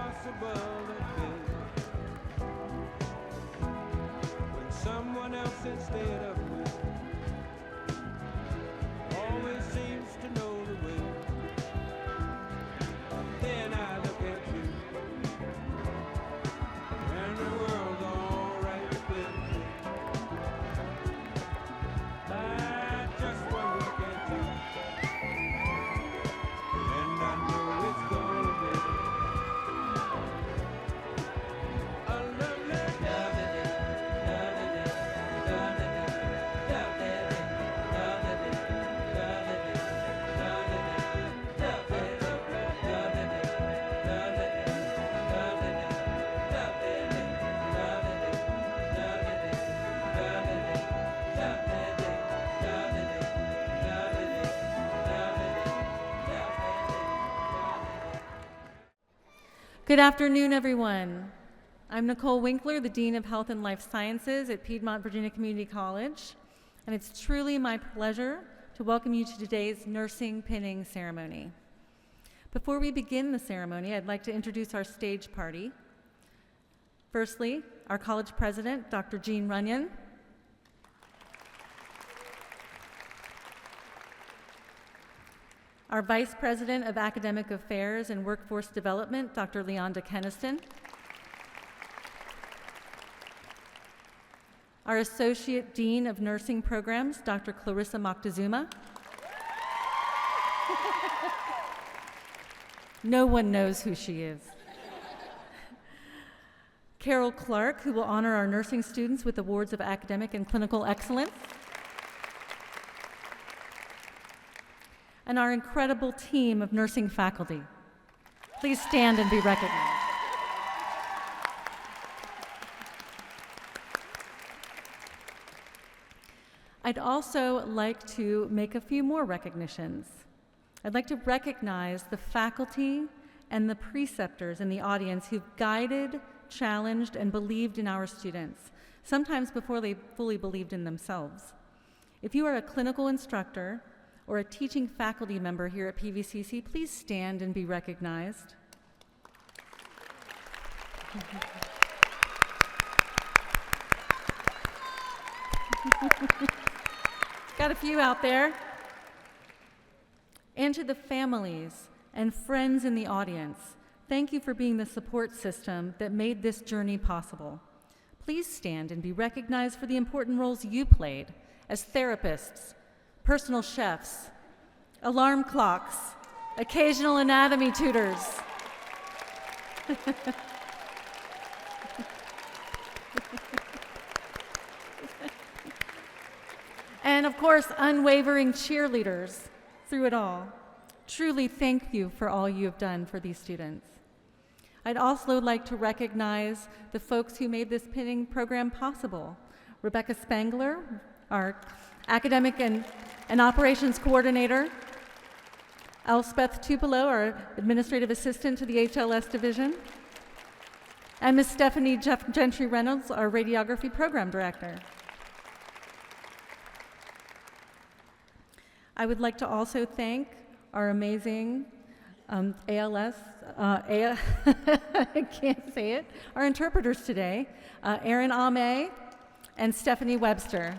impossible to be. When someone else instead of me always seems to know the way, then I look at you and the world's alright with me. I just one look at you and I know it's gonna be a lovely Good afternoon, everyone. I'm Nicole Winkler, the Dean of Health and Life Sciences at Piedmont Virginia Community College, and it's truly my pleasure to welcome you to today's nursing pinning ceremony. Before we begin the ceremony, I'd like to introduce our stage party. Firstly, our college president, Dr. Jean Runyon. Our Vice President of Academic Affairs and Workforce Development, Dr. Leonda Keniston. Our Associate Dean of Nursing Programs, Dr. Clarissa Moctezuma. No one knows who she is. Carol Clark, who will honor our nursing students with awards of academic and clinical excellence. And our incredible team of nursing faculty. Please stand and be recognized. I'd also like to make a few more recognitions. I'd like to recognize the faculty and the preceptors in the audience who've guided, challenged, and believed in our students, sometimes before they fully believed in themselves. If you are a clinical instructor or a teaching faculty member here at PVCC, please stand and be recognized. Got a few out there. And to the families and friends in the audience, thank you for being the support system that made this journey possible. Please stand and be recognized for the important roles you played as therapists, personal chefs, alarm clocks, occasional anatomy tutors. And of course, unwavering cheerleaders through it all. Truly thank you for all you have done for these students. I'd also like to recognize the folks who made this pinning program possible. Rebecca Spangler, our academic and operations coordinator. Elspeth Tupelo, our administrative assistant to the HLS division. And Ms. Stephanie Gentry Reynolds, our radiography program director. I would like to also thank our amazing ALS, I can't say it, our interpreters today, Erin Ame and Stephanie Webster.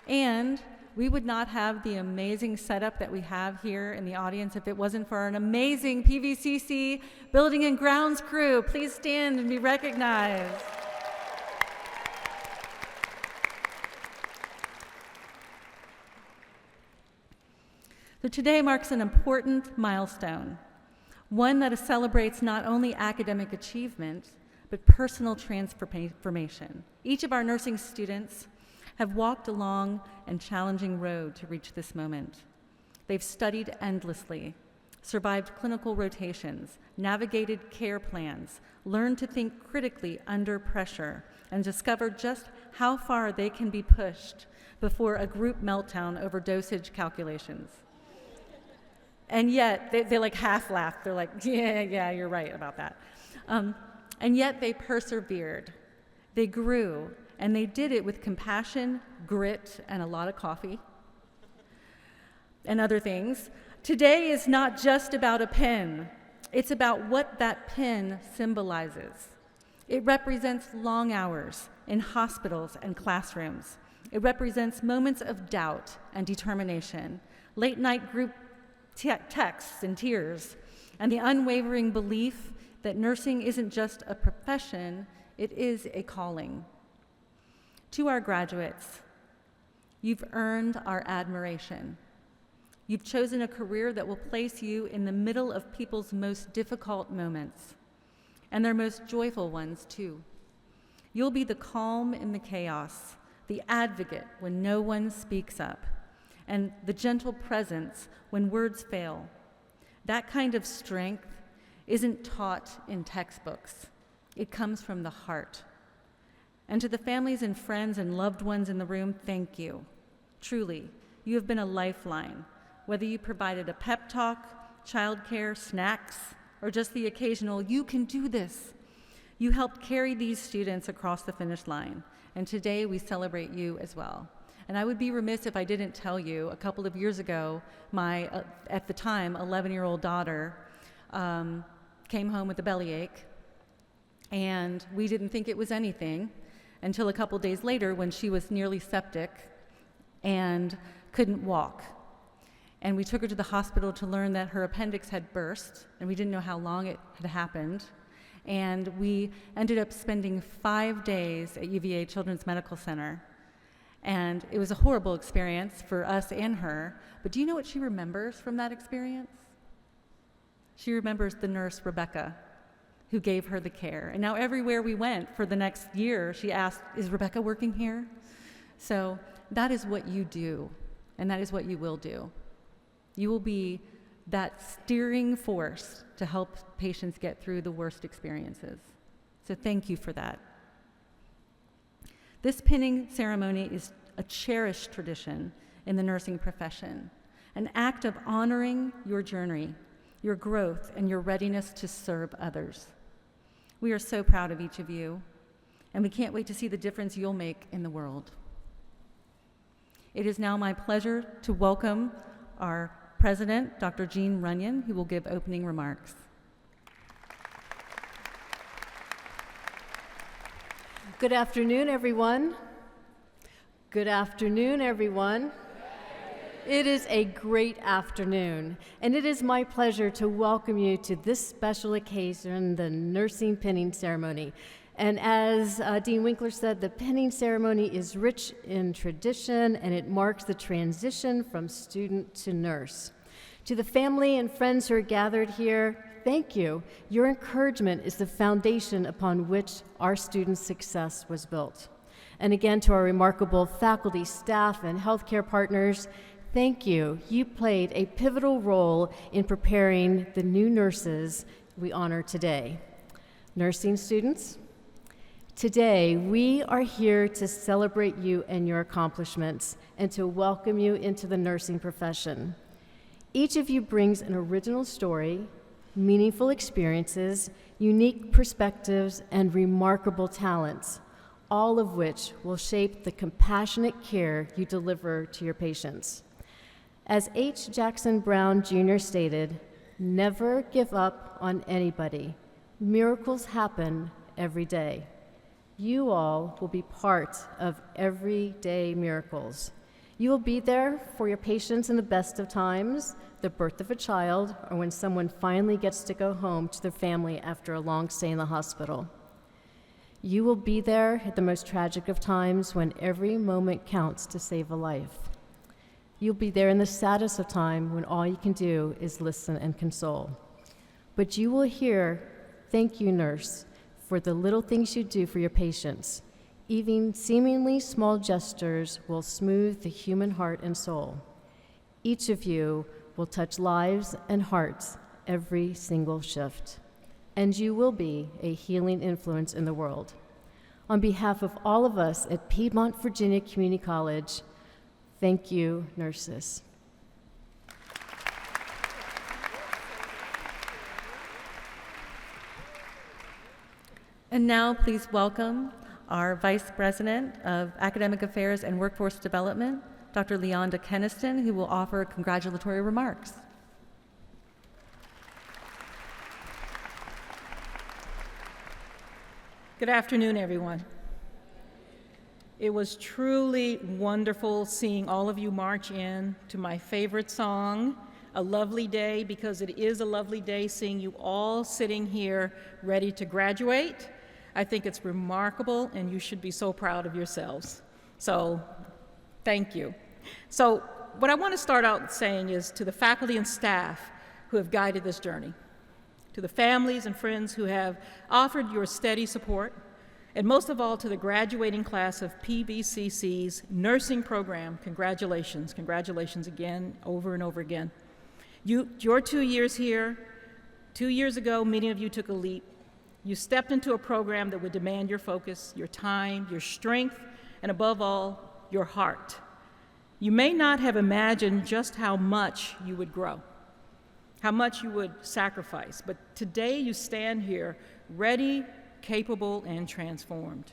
And we would not have the amazing setup that we have here in the audience if it wasn't for an amazing PVCC building and grounds crew. Please stand and be recognized. So today marks an important milestone, one that celebrates not only academic achievement, but personal transformation. Each of our nursing students have walked a long and challenging road to reach this moment. They've studied endlessly, survived clinical rotations, navigated care plans, learned to think critically under pressure, and discovered just how far they can be pushed before a group meltdown over dosage calculations. And yet, they like half laughed. They're like, yeah, you're right about that. And yet they persevered. They grew, and they did it with compassion, grit, and a lot of coffee, and other things. Today is not just about a pen. It's about what that pen symbolizes. It represents long hours in hospitals and classrooms. It represents moments of doubt and determination, late-night group texts and tears, and the unwavering belief that nursing isn't just a profession, it is a calling. To our graduates, you've earned our admiration. You've chosen a career that will place you in the middle of people's most difficult moments, and their most joyful ones, too. You'll be the calm in the chaos, the advocate when no one speaks up, and the gentle presence when words fail. That kind of strength isn't taught in textbooks. It comes from the heart. And to the families and friends and loved ones in the room, thank you. Truly, you have been a lifeline, whether you provided a pep talk, childcare, snacks, or just the occasional, "You can do this." You helped carry these students across the finish line, and today we celebrate you as well. And I would be remiss if I didn't tell you, a couple of years ago, my, at the time, 11-year-old daughter came home with a bellyache, and we didn't think it was anything until a couple days later when she was nearly septic and couldn't walk. And we took her to the hospital to learn that her appendix had burst, and we didn't know how long it had happened. And we ended up spending 5 days at UVA Children's Medical Center. And it was a horrible experience for us and her. But do you know what she remembers from that experience? She remembers the nurse, Rebecca, who gave her the care. And now everywhere we went for the next year, she asked, "Is Rebecca working here?" So that is what you do, and that is what you will do. You will be that steering force to help patients get through the worst experiences. So thank you for that. This pinning ceremony is a cherished tradition in the nursing profession, an act of honoring your journey, your growth, and your readiness to serve others. We are so proud of each of you, and we can't wait to see the difference you'll make in the world. It is now my pleasure to welcome our President, Dr. Jean Runyon, who will give opening remarks. Good afternoon, everyone. Good afternoon, everyone. It is a great afternoon, and it is my pleasure to welcome you to this special occasion, the nursing pinning ceremony. And as Dean Winkler said, the pinning ceremony is rich in tradition, and it marks the transition from student to nurse. To the family and friends who are gathered here, thank you. Your encouragement is the foundation upon which our students' success was built. And again, to our remarkable faculty, staff, and healthcare partners, thank you. You played a pivotal role in preparing the new nurses we honor today. Nursing students, today we are here to celebrate you and your accomplishments and to welcome you into the nursing profession. Each of you brings an original story, meaningful experiences, unique perspectives, and remarkable talents, all of which will shape the compassionate care you deliver to your patients. As H. Jackson Brown Jr. stated, "Never give up on anybody. Miracles happen every day." You all will be part of everyday miracles. You will be there for your patients in the best of times, the birth of a child, or when someone finally gets to go home to their family after a long stay in the hospital. You will be there at the most tragic of times when every moment counts to save a life. You'll be there in the saddest of time when all you can do is listen and console. But you will hear, "Thank you, nurse, for the little things you do for your patients. Even seemingly small gestures will smooth the human heart and soul. Each of you will touch lives and hearts every single shift, and you will be a healing influence in the world." On behalf of all of us at Piedmont Virginia Community College, thank you, nurses. And now please welcome our Vice President of Academic Affairs and Workforce Development, Dr. Leonda Keniston, who will offer congratulatory remarks. Good afternoon, everyone. It was truly wonderful seeing all of you march in to my favorite song, A Lovely Day, because it is a lovely day seeing you all sitting here ready to graduate. I think it's remarkable, and you should be so proud of yourselves. So, thank you. So, what I want to start out saying is to the faculty and staff who have guided this journey, to the families and friends who have offered your steady support, and most of all to the graduating class of PVCC's nursing program, congratulations. Congratulations again, over and over again. Your 2 years here, 2 years ago, many of you took a leap. You stepped into a program that would demand your focus, your time, your strength, and above all, your heart. You may not have imagined just how much you would grow, how much you would sacrifice, but today you stand here ready, capable, and transformed.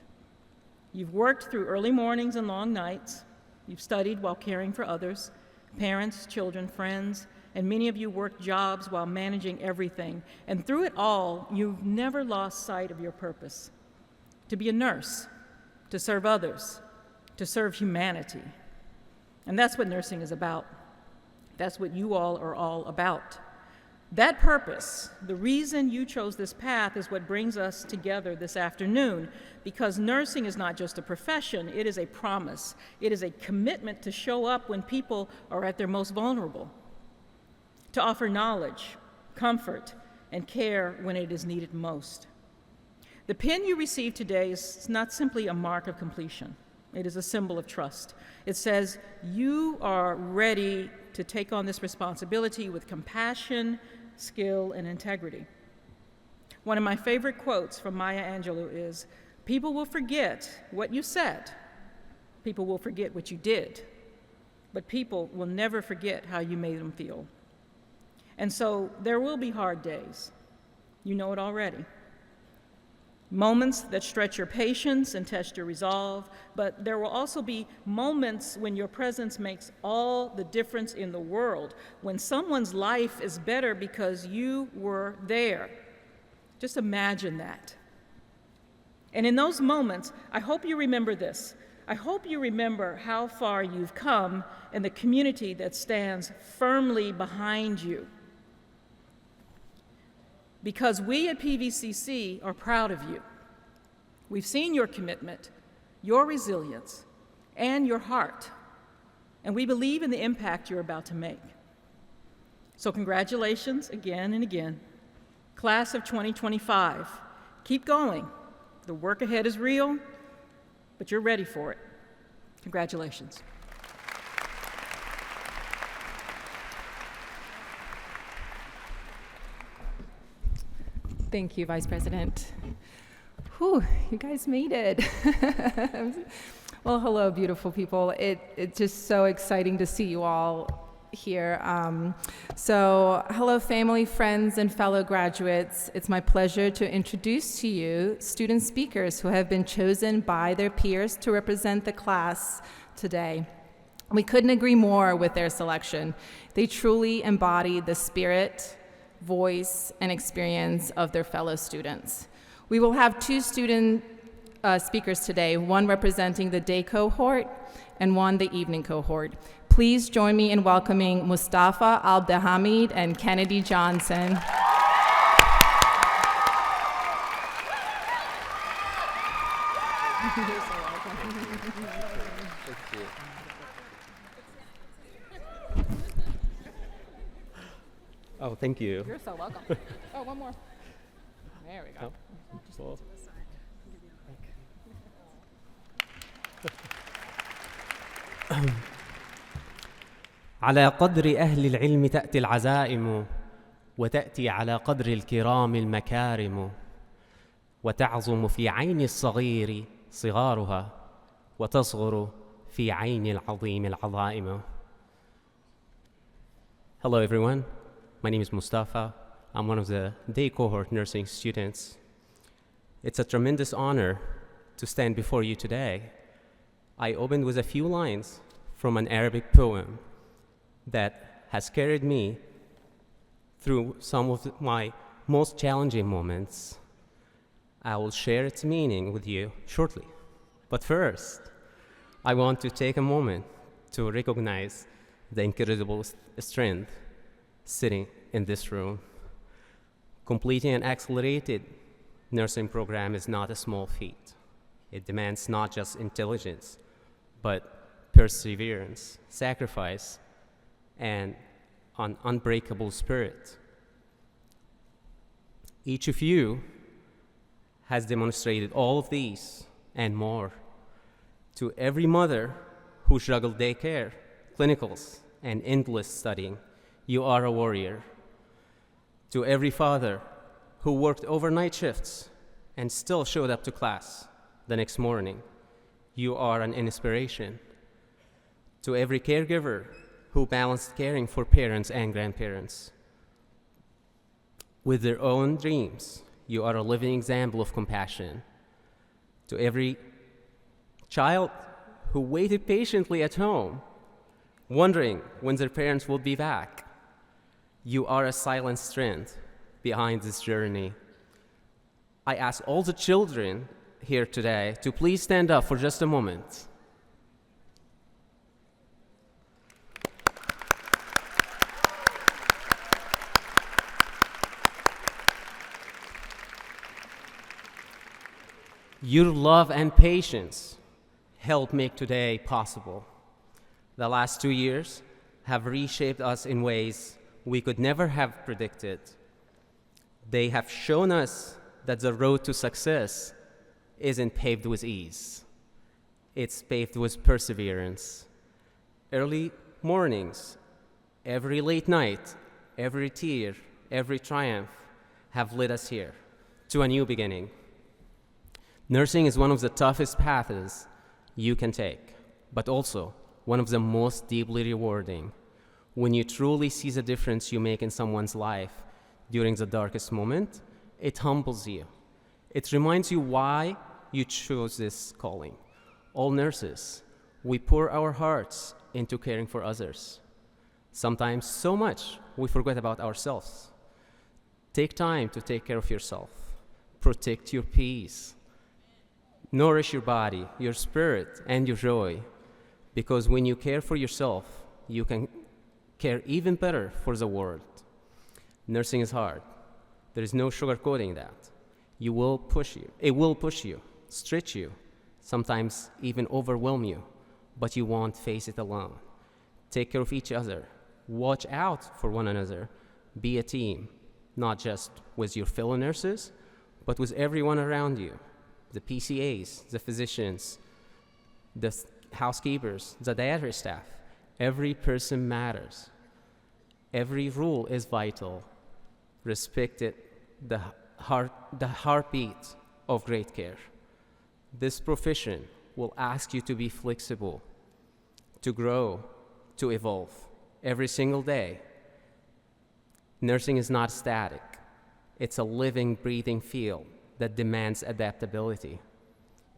You've worked through early mornings and long nights. You've studied while caring for others, parents, children, friends, and many of you worked jobs while managing everything. And through it all, you've never lost sight of your purpose: to be a nurse, to serve others, to serve humanity. And that's what nursing is about. That's what you all are all about. That purpose, the reason you chose this path, is what brings us together this afternoon, because nursing is not just a profession, it is a promise. It is a commitment to show up when people are at their most vulnerable, to offer knowledge, comfort, and care when it is needed most. The pin you receive today is not simply a mark of completion. It is a symbol of trust. It says you are ready to take on this responsibility with compassion, skill, and integrity. One of my favorite quotes from Maya Angelou is, "People will forget what you said. People will forget what you did. But people will never forget how you made them feel." And so there will be hard days. You know it already. Moments that stretch your patience and test your resolve, but there will also be moments when your presence makes all the difference in the world, when someone's life is better because you were there. Just imagine that. And in those moments, I hope you remember this. I hope you remember how far you've come and the community that stands firmly behind you. Because we at PVCC are proud of you. We've seen your commitment, your resilience, and your heart, and we believe in the impact you're about to make. So congratulations again and again. Class of 2025, keep going. The work ahead is real, but you're ready for it. Congratulations. Thank you, Vice President. Whew, you guys made it. Well, hello, beautiful people. It's just so exciting to see you all here. So, hello, family, friends, and fellow graduates. It's my pleasure to introduce to you student speakers who have been chosen by their peers to represent the class today. We couldn't agree more with their selection. They truly embody the spirit, voice, and experience of their fellow students. We will have two student speakers today, one representing the day cohort and one the evening cohort. Please join me in welcoming Mustafa Abdelhamid and Kennedy Johnson. Oh, thank you. You're so welcome. Oh, one more. There we go. Oh, على قدر أهل العلم تأتي العزائم وتأتي على قدر الكرام المكارم وتعظم في عين الصغير صغارها وتصغر في عين العظيم العظائم. Hello everyone, my name is Mustafa. I'm one of the day cohort nursing students. It's a tremendous honor to stand before you today. I opened with a few lines from an Arabic poem that has carried me through some of my most challenging moments. I will share its meaning with you shortly. But first, I want to take a moment to recognize the incredible strength sitting in this room. Completing an accelerated nursing program is not a small feat. It demands not just intelligence, but perseverance, sacrifice, and an unbreakable spirit. Each of you has demonstrated all of these and more. To every mother who juggled daycare, clinicals, and endless studying, you are a warrior. To every father who worked overnight shifts and still showed up to class the next morning, you are an inspiration. To every caregiver who balanced caring for parents and grandparents with their own dreams, you are a living example of compassion. To every child who waited patiently at home, wondering when their parents will be back, you are a silent strength behind this journey. I ask all the children here today to please stand up for just a moment. Your love and patience helped make today possible. The last 2 years have reshaped us in ways we could never have predicted. They have shown us that the road to success isn't paved with ease. It's paved with perseverance. Early mornings, every late night, every tear, every triumph have led us here to a new beginning. Nursing is one of the toughest paths you can take, but also one of the most deeply rewarding. When you truly see the difference you make in someone's life during the darkest moment, it humbles you. It reminds you why you chose this calling. All nurses, we pour our hearts into caring for others. Sometimes so much we forget about ourselves. Take time to take care of yourself. Protect your peace. Nourish your body, your spirit, and your joy. Because when you care for yourself, you can care even better for the world. Nursing is hard. There is no sugarcoating that. It will push you, stretch you, sometimes even overwhelm you, but you won't face it alone. Take care of each other. Watch out for one another. Be a team, not just with your fellow nurses, but with everyone around you. The PCAs, the physicians, the housekeepers, the dietary staff. Every person matters. Every rule is vital. Respect it, the heartbeat of great care. This profession will ask you to be flexible, to grow, to evolve every single day. Nursing is not static. It's a living, breathing field that demands adaptability.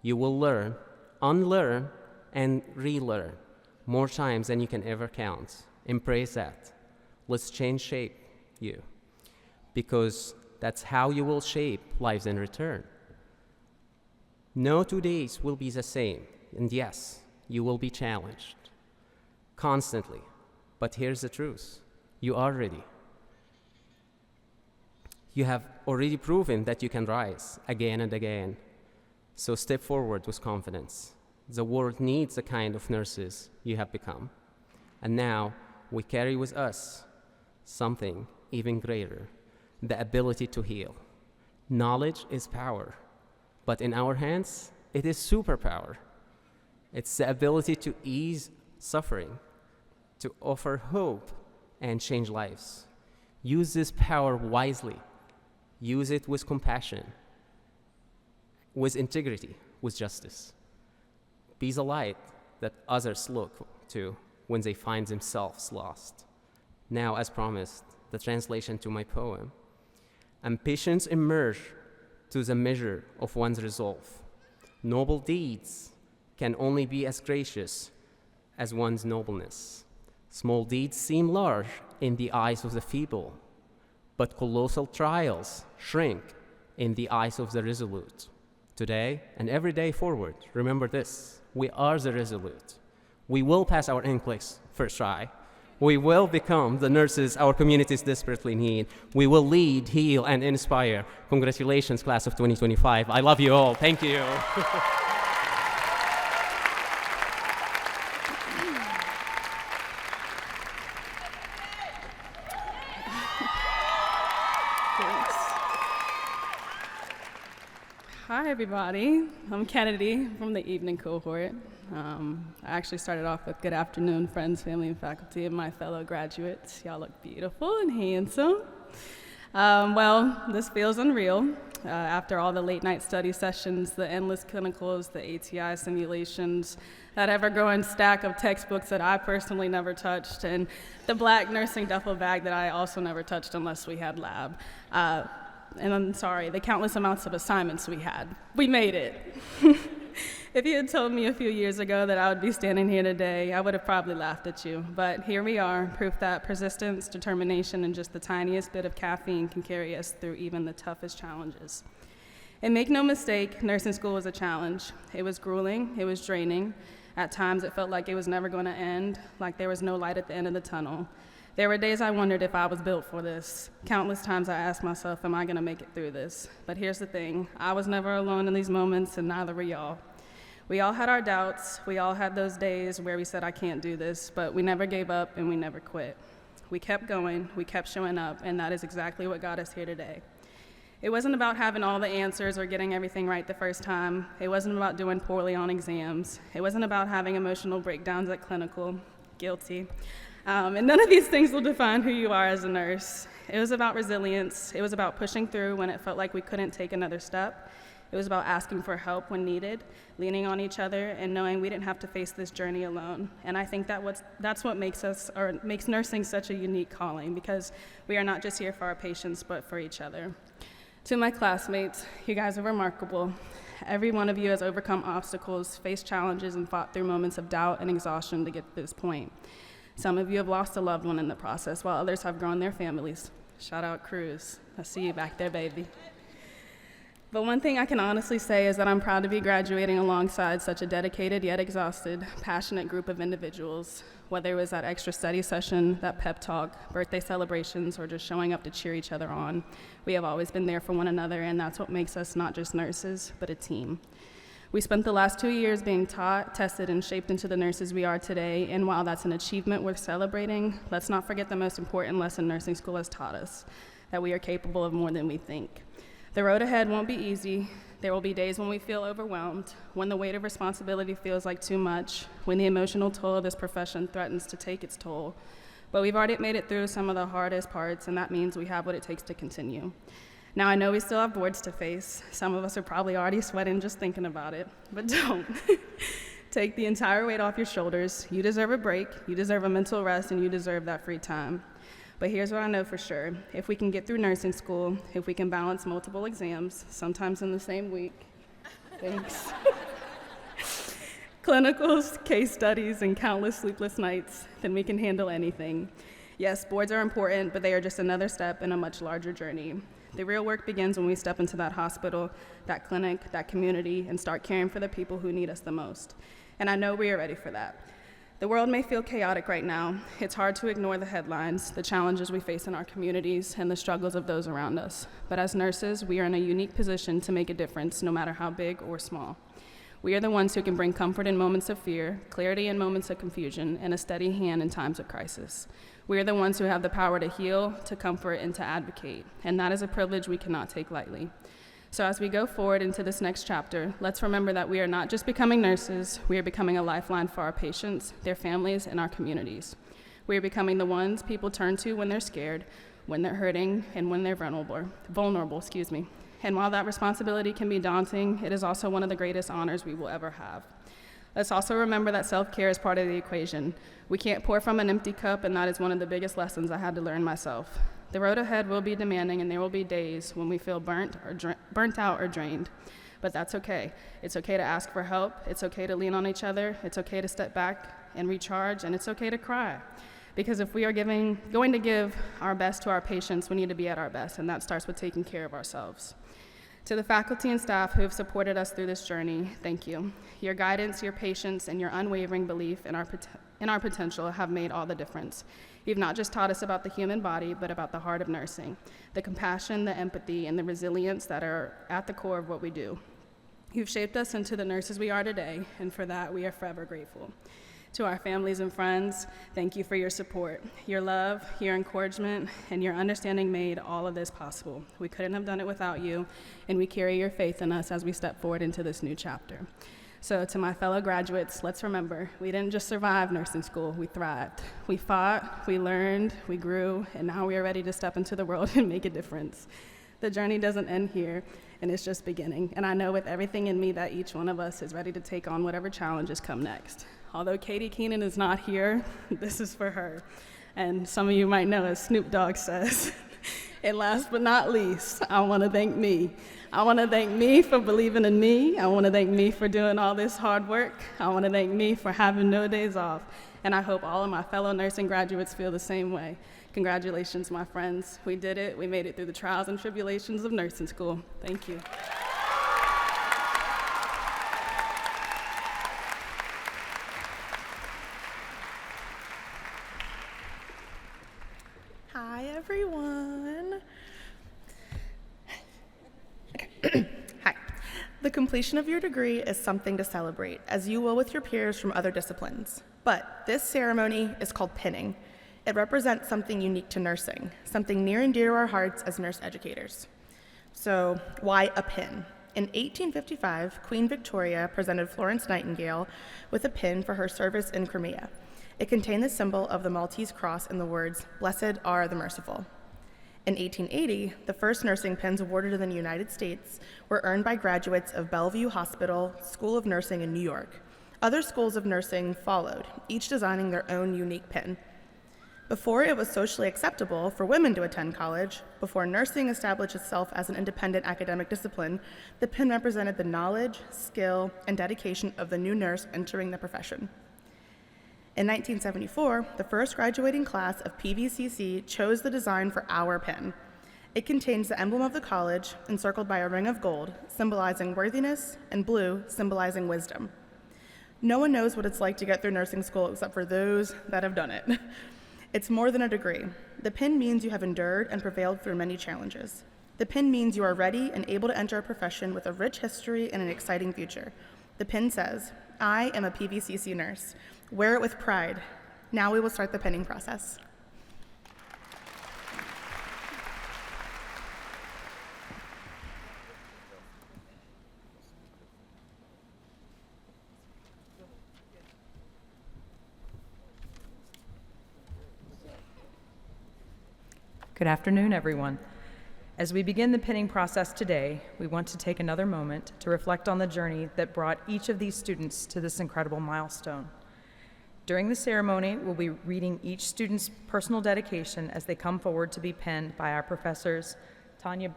You will learn, unlearn, and relearn more times than you can ever count. Embrace that. Let's shape you, because that's how you will shape lives in return. No 2 days will be the same, and yes, you will be challenged constantly. But here's the truth. You are ready. You have already proven that you can rise again and again. So step forward with confidence. The world needs the kind of nurses you have become. And now we carry with us something even greater, the ability to heal. Knowledge is power, but in our hands, it is superpower. It's the ability to ease suffering, to offer hope, and change lives. Use this power wisely. Use it with compassion, with integrity, with justice. Be the light that others look to when they find themselves lost. Now, as promised, the translation to my poem. Ambitions emerge to the measure of one's resolve. Noble deeds can only be as gracious as one's nobleness. Small deeds seem large in the eyes of the feeble, but colossal trials shrink in the eyes of the resolute. Today and every day forward, remember this: we are the resolute. We will pass our NCLEX first try. We will become the nurses our communities desperately need. We will lead, heal, and inspire. Congratulations, class of 2025. I love you all. Thank you. Hi, everybody. I'm Kennedy from the evening cohort. I actually started off with good afternoon, friends, family, and faculty, and my fellow graduates. Y'all look beautiful and handsome. Well, this feels unreal. After all the late night study sessions, the endless clinicals, the ATI simulations, that ever-growing stack of textbooks that I personally never touched, and the black nursing duffel bag that I also never touched unless we had lab. And I'm sorry, the countless amounts of assignments we had. We made it. If you had told me a few years ago that I would be standing here today, I would have probably laughed at you. But here we are, proof that persistence, determination, and just the tiniest bit of caffeine can carry us through even the toughest challenges. And make no mistake, nursing school was a challenge. It was grueling, it was draining. At times it felt like it was never going to end, like there was no light at the end of the tunnel. There were days I wondered if I was built for this. Countless times I asked myself, am I gonna make it through this? But here's the thing, I was never alone in these moments, and neither were y'all. We all had our doubts, we all had those days where we said, I can't do this, but we never gave up and we never quit. We kept going, we kept showing up, and that is exactly what got us here today. It wasn't about having all the answers or getting everything right the first time. It wasn't about doing poorly on exams. It wasn't about having emotional breakdowns at clinical. Guilty. And none of these things will define who you are as a nurse. It was about resilience. It was about pushing through when it felt like we couldn't take another step. It was about asking for help when needed, leaning on each other, and knowing we didn't have to face this journey alone. And I think that's what makes nursing such a unique calling, because we are not just here for our patients, but for each other. To my classmates, you guys are remarkable. Every one of you has overcome obstacles, faced challenges, and fought through moments of doubt and exhaustion to get to this point. Some of you have lost a loved one in the process, while others have grown their families. Shout out Cruz. I see you back there, baby. But one thing I can honestly say is that I'm proud to be graduating alongside such a dedicated yet exhausted, passionate group of individuals. Whether it was that extra study session, that pep talk, birthday celebrations, or just showing up to cheer each other on, we have always been there for one another, and that's what makes us not just nurses, but a team. We spent the last 2 years being taught, tested, and shaped into the nurses we are today, and while that's an achievement worth celebrating, let's not forget the most important lesson nursing school has taught us, that we are capable of more than we think. The road ahead won't be easy. There will be days when we feel overwhelmed, when the weight of responsibility feels like too much, when the emotional toll of this profession threatens to take its toll. But we've already made it through some of the hardest parts, and that means we have what it takes to continue. Now, I know we still have boards to face. Some of us are probably already sweating just thinking about it, but don't. Take the entire weight off your shoulders. You deserve a break, you deserve a mental rest, and you deserve that free time. But here's what I know for sure. If we can get through nursing school, if we can balance multiple exams, sometimes in the same week, thanks, clinicals, case studies, and countless sleepless nights, then we can handle anything. Yes, boards are important, but they are just another step in a much larger journey. The real work begins when we step into that hospital, that clinic, that community, and start caring for the people who need us the most. And I know we are ready for that. The world may feel chaotic right now. It's hard to ignore the headlines, the challenges we face in our communities, and the struggles of those around us. But as nurses, we are in a unique position to make a difference, no matter how big or small. We are the ones who can bring comfort in moments of fear, clarity in moments of confusion, and a steady hand in times of crisis. We are the ones who have the power to heal, to comfort, and to advocate, and that is a privilege we cannot take lightly. So as we go forward into this next chapter, let's remember that we are not just becoming nurses, we are becoming a lifeline for our patients, their families, and our communities. We are becoming the ones people turn to when they're scared, when they're hurting, and when they're vulnerable. And while that responsibility can be daunting, it is also one of the greatest honors we will ever have. Let's also remember that self-care is part of the equation. We can't pour from an empty cup, and that is one of the biggest lessons I had to learn myself. The road ahead will be demanding, and there will be days when we feel burnt out or drained. But that's okay. It's okay to ask for help. It's okay to lean on each other. It's okay to step back and recharge, and it's okay to cry. Because if we are going to give our best to our patients, we need to be at our best, and that starts with taking care of ourselves. To the faculty and staff who have supported us through this journey, thank you. Your guidance, your patience, and your unwavering belief in our potential have made all the difference. You've not just taught us about the human body, but about the heart of nursing, the compassion, the empathy, and the resilience that are at the core of what we do. You've shaped us into the nurses we are today, and for that, we are forever grateful. To our families and friends, thank you for your support. Your love, your encouragement, and your understanding made all of this possible. We couldn't have done it without you, and we carry your faith in us as we step forward into this new chapter. So to my fellow graduates, let's remember, we didn't just survive nursing school, we thrived. We fought, we learned, we grew, and now we are ready to step into the world and make a difference. The journey doesn't end here, and it's just beginning. And I know with everything in me that each one of us is ready to take on whatever challenges come next. Although Katie Keenan is not here, this is for her. And some of you might know, as Snoop Dogg says, and last but not least, I want to thank me. I want to thank me for believing in me. I want to thank me for doing all this hard work. I want to thank me for having no days off. And I hope all of my fellow nursing graduates feel the same way. Congratulations, my friends. We did it. We made it through the trials and tribulations of nursing school. Thank you. Hi, everyone. Hi. The completion of your degree is something to celebrate, as you will with your peers from other disciplines. But this ceremony is called pinning. It represents something unique to nursing, something near and dear to our hearts as nurse educators. So, why a pin? In 1855, Queen Victoria presented Florence Nightingale with a pin for her service in Crimea. It contained the symbol of the Maltese cross and the words, "Blessed are the merciful." In 1880, the first nursing pins awarded in the United States were earned by graduates of Bellevue Hospital School of Nursing in New York. Other schools of nursing followed, each designing their own unique pin. Before it was socially acceptable for women to attend college, before nursing established itself as an independent academic discipline, the pin represented the knowledge, skill, and dedication of the new nurse entering the profession. In 1974, the first graduating class of PVCC chose the design for our pin. It contains the emblem of the college, encircled by a ring of gold, symbolizing worthiness, and blue, symbolizing wisdom. No one knows what it's like to get through nursing school except for those that have done it. It's more than a degree. The pin means you have endured and prevailed through many challenges. The pin means you are ready and able to enter a profession with a rich history and an exciting future. The pin says, "I am a PVCC nurse." Wear it with pride. Now we will start the pinning process. Good afternoon, everyone. As we begin the pinning process today, we want to take another moment to reflect on the journey that brought each of these students to this incredible milestone. During the ceremony, we'll be reading each student's personal dedication as they come forward to be pinned by our professors, Tanya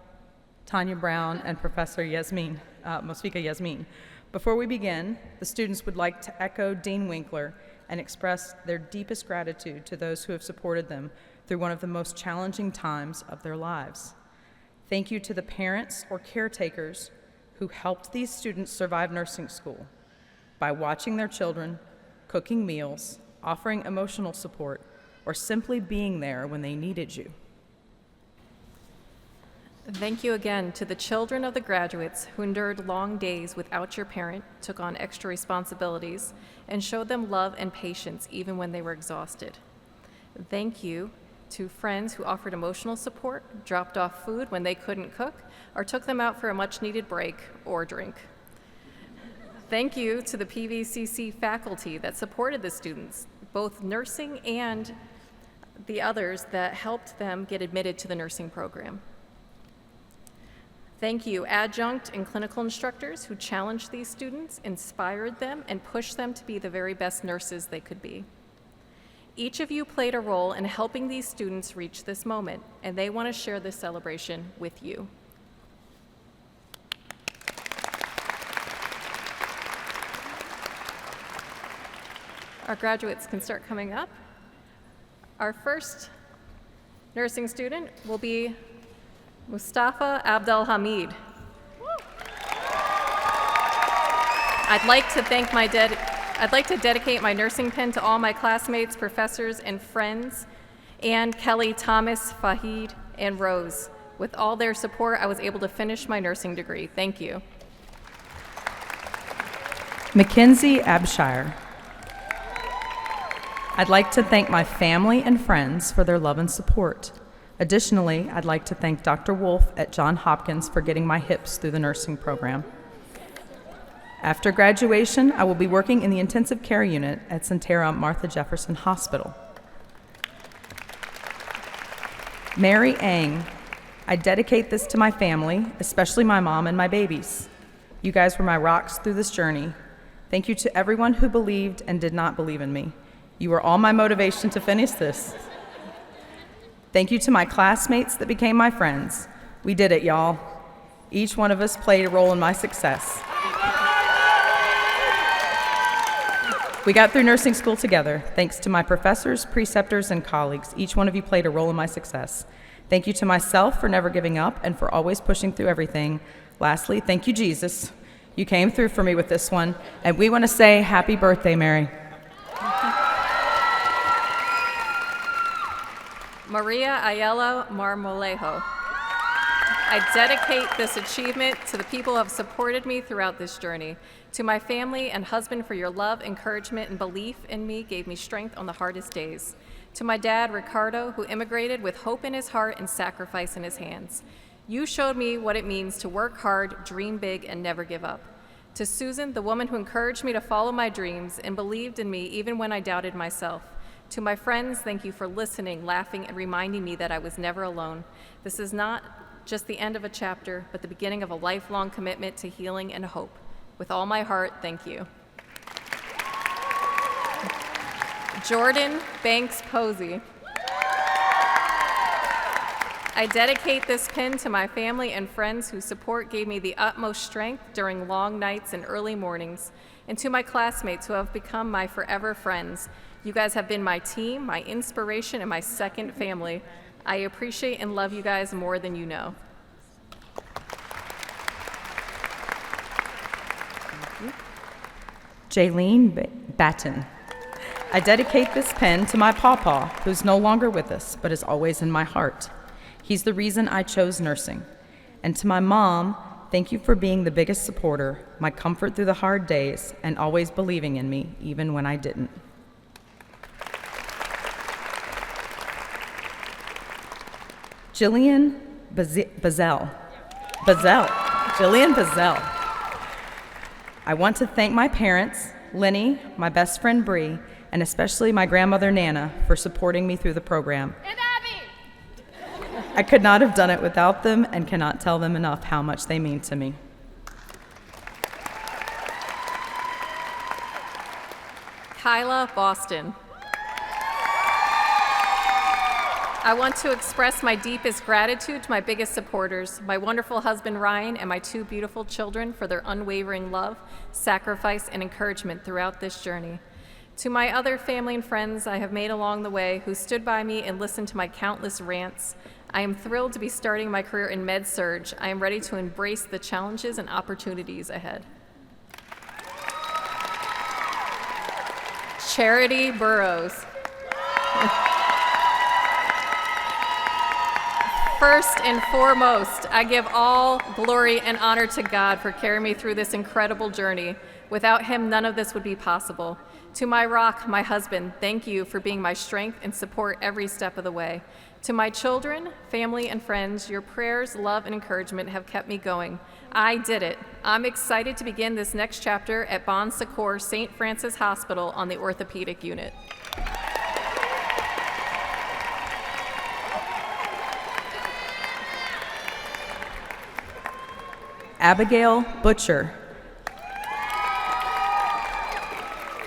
Brown and Professor Mosfika Yasmin. Before we begin, the students would like to echo Dean Winkler and express their deepest gratitude to those who have supported them through one of the most challenging times of their lives. Thank you to the parents or caretakers who helped these students survive nursing school by watching their children, cooking meals, offering emotional support, or simply being there when they needed you. Thank you again to the children of the graduates who endured long days without your parent, took on extra responsibilities, and showed them love and patience even when they were exhausted. Thank you to friends who offered emotional support, dropped off food when they couldn't cook, or took them out for a much-needed break or drink. Thank you to the PVCC faculty that supported the students, both nursing and the others that helped them get admitted to the nursing program. Thank you, adjunct and clinical instructors who challenged these students, inspired them, and pushed them to be the very best nurses they could be. Each of you played a role in helping these students reach this moment, and they want to share this celebration with you. Our graduates can start coming up. Our first nursing student will be Mustafa Abdelhamid. Woo! I'd like to dedicate my nursing pin to all my classmates, professors, and friends, Anne, Kelly, Thomas, Fahid, and Rose. With all their support, I was able to finish my nursing degree. Thank you. Mackenzie Abshire. I'd like to thank my family and friends for their love and support. Additionally, I'd like to thank Dr. Wolf at Johns Hopkins for getting my hips through the nursing program. After graduation, I will be working in the intensive care unit at Sentara Martha Jefferson Hospital. Mary Ang. I dedicate this to my family, especially my mom and my babies. You guys were my rocks through this journey. Thank you to everyone who believed and did not believe in me. You were all my motivation to finish this. Thank you to my classmates that became my friends. We did it, y'all. Each one of us played a role in my success. We got through nursing school together. Thanks to my professors, preceptors, and colleagues. Each one of you played a role in my success. Thank you to myself for never giving up and for always pushing through everything. Lastly, thank you, Jesus. You came through for me with this one, and we want to say happy birthday, Mary. Maria Ayala Marmolejo. I dedicate this achievement to the people who have supported me throughout this journey. To my family and husband for your love, encouragement, and belief in me gave me strength on the hardest days. To my dad, Ricardo, who immigrated with hope in his heart and sacrifice in his hands. You showed me what it means to work hard, dream big, and never give up. To Susan, the woman who encouraged me to follow my dreams and believed in me even when I doubted myself. To my friends, thank you for listening, laughing, and reminding me that I was never alone. This is not just the end of a chapter, but the beginning of a lifelong commitment to healing and hope. With all my heart, thank you. Jordan Banks Posey. I dedicate this pin to my family and friends whose support gave me the utmost strength during long nights and early mornings, and to my classmates who have become my forever friends. You guys have been my team, my inspiration, and my second family. I appreciate and love you guys more than you know. Jaylene Batten. I dedicate this pen to my pawpaw, who's no longer with us, but is always in my heart. He's the reason I chose nursing. And to my mom, thank you for being the biggest supporter, my comfort through the hard days, and always believing in me, even when I didn't. Jillian Bazell. Jillian Bazell. I want to thank my parents, Lenny, my best friend Bree, and especially my grandmother Nana for supporting me through the program. And Abby! I could not have done it without them and cannot tell them enough how much they mean to me. Kyla Boston. I want to express my deepest gratitude to my biggest supporters, my wonderful husband Ryan and my two beautiful children for their unwavering love, sacrifice, and encouragement throughout this journey. To my other family and friends I have made along the way who stood by me and listened to my countless rants, I am thrilled to be starting my career in med-surg. I am ready to embrace the challenges and opportunities ahead. Charity Burrows. First and foremost, I give all glory and honor to God for carrying me through this incredible journey. Without him, none of this would be possible. To my rock, my husband, thank you for being my strength and support every step of the way. To my children, family, and friends, your prayers, love, and encouragement have kept me going. I did it. I'm excited to begin this next chapter at Bon Secours St. Francis Hospital on the orthopedic unit. Abigail Butcher.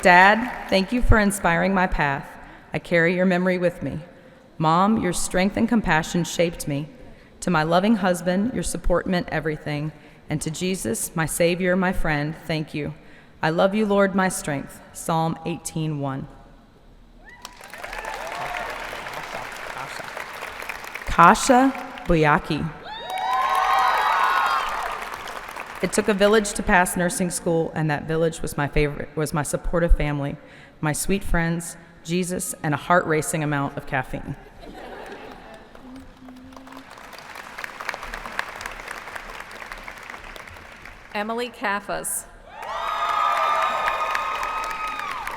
Dad, thank you for inspiring my path. I carry your memory with me. Mom, your strength and compassion shaped me. To my loving husband, your support meant everything. And to Jesus, my Savior, my friend, thank you. I love you, Lord, my strength. Psalm 18:1. Kasha Buyaki. It took a village to pass nursing school, and that village was my supportive family, my sweet friends, Jesus, and a heart-racing amount of caffeine. Emily Kaffas.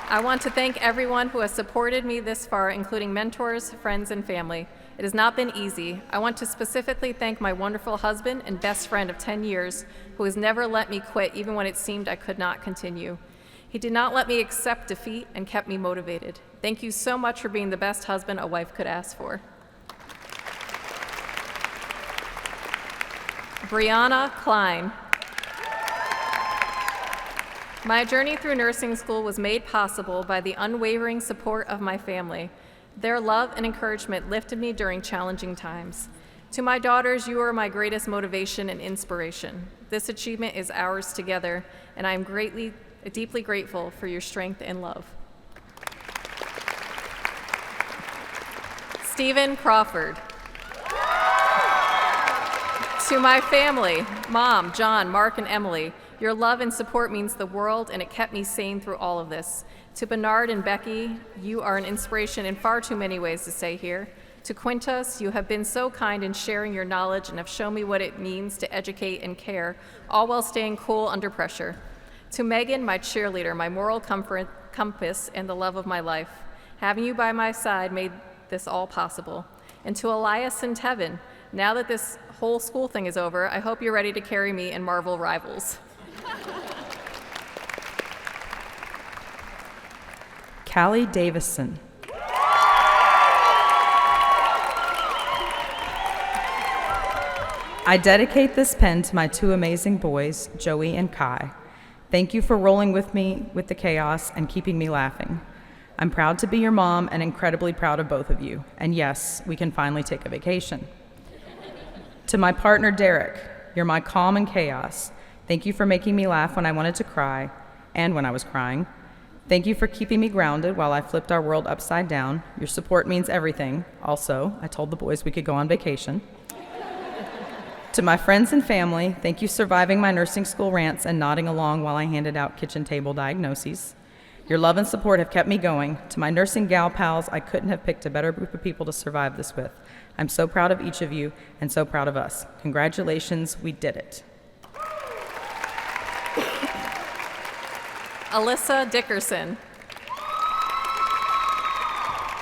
I want to thank everyone who has supported me this far, including mentors, friends, and family. It has not been easy. I want to specifically thank my wonderful husband and best friend of 10 years, who has never let me quit even when it seemed I could not continue. He did not let me accept defeat and kept me motivated. Thank you so much for being the best husband a wife could ask for. Brianna Klein. My journey through nursing school was made possible by the unwavering support of my family. Their love and encouragement lifted me during challenging times. To my daughters, you are my greatest motivation and inspiration. This achievement is ours together, and I am deeply grateful for your strength and love. Stephen Crawford. To my family, Mom, John, Mark, and Emily, your love and support means the world, and it kept me sane through all of this. To Bernard and Becky, you are an inspiration in far too many ways to say here. To Quintus, you have been so kind in sharing your knowledge and have shown me what it means to educate and care, all while staying cool under pressure. To Megan, my cheerleader, my moral compass, and the love of my life. Having you by my side made this all possible. And to Elias and Tevin, now that this whole school thing is over, I hope you're ready to carry me in Marvel Rivals. Callie Davison. I dedicate this pen to my two amazing boys, Joey and Kai. Thank you for rolling with me with the chaos and keeping me laughing. I'm proud to be your mom and incredibly proud of both of you. And yes, we can finally take a vacation. To my partner, Derek, you're my calm in chaos. Thank you for making me laugh when I wanted to cry and when I was crying. Thank you for keeping me grounded while I flipped our world upside down. Your support means everything. Also, I told the boys we could go on vacation. To my friends and family, thank you for surviving my nursing school rants and nodding along while I handed out kitchen table diagnoses. Your love and support have kept me going. To my nursing gal pals, I couldn't have picked a better group of people to survive this with. I'm so proud of each of you and so proud of us. Congratulations, we did it. Alyssa Dickerson.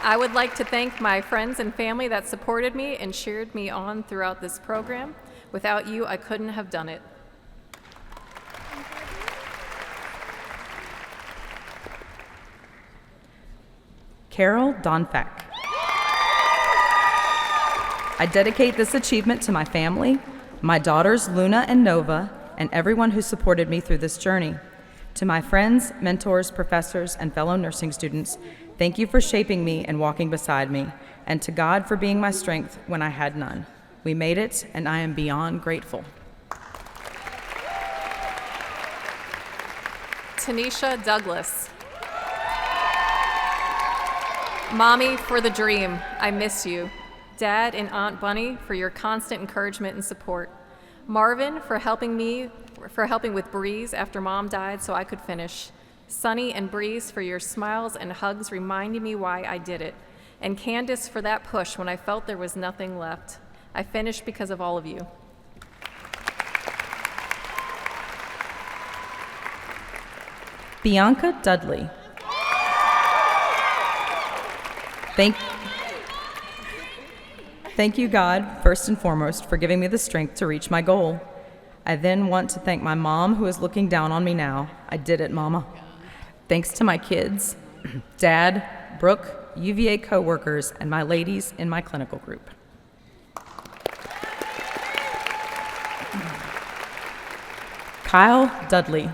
I would like to thank my friends and family that supported me and cheered me on throughout this program. Without you, I couldn't have done it. Carol Donfak. I dedicate this achievement to my family, my daughters Luna and Nova, and everyone who supported me through this journey. To my friends, mentors, professors, and fellow nursing students, thank you for shaping me and walking beside me, and to God for being my strength when I had none. We made it, and I am beyond grateful. Tanisha Douglas. Mommy, for the dream, I miss you. Dad and Aunt Bunny, for your constant encouragement and support. Marvin, for helping with Breeze after Mom died so I could finish. Sunny and Breeze, for your smiles and hugs reminding me why I did it. And Candace, for that push when I felt there was nothing left. I finished because of all of you. Bianca Dudley. Thank you, God, first and foremost, for giving me the strength to reach my goal. I then want to thank my mom, who is looking down on me now. I did it, Mama. Thanks to my kids, Dad, Brooke, UVA coworkers, and my ladies in my clinical group. Kyle Dudley.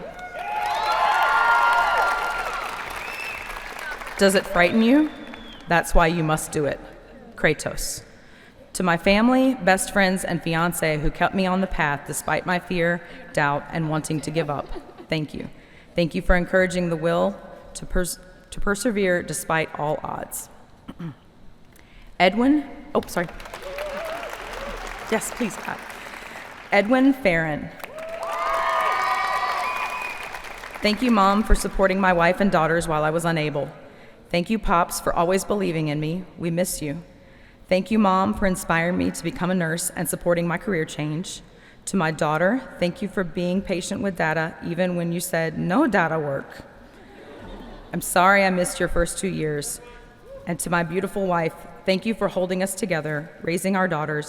Does it frighten you? That's why you must do it. Kratos. To my family, best friends, and fiance who kept me on the path despite my fear, doubt, and wanting to give up, thank you. Thank you for encouraging the will to persevere despite all odds. Edwin Farron. Thank you, Mom, for supporting my wife and daughters while I was unable. Thank you, Pops, for always believing in me. We miss you. Thank you, Mom, for inspiring me to become a nurse and supporting my career change. To my daughter, thank you for being patient with Dada, even when you said, no Dada work. I'm sorry I missed your first 2 years. And to my beautiful wife, thank you for holding us together, raising our daughter,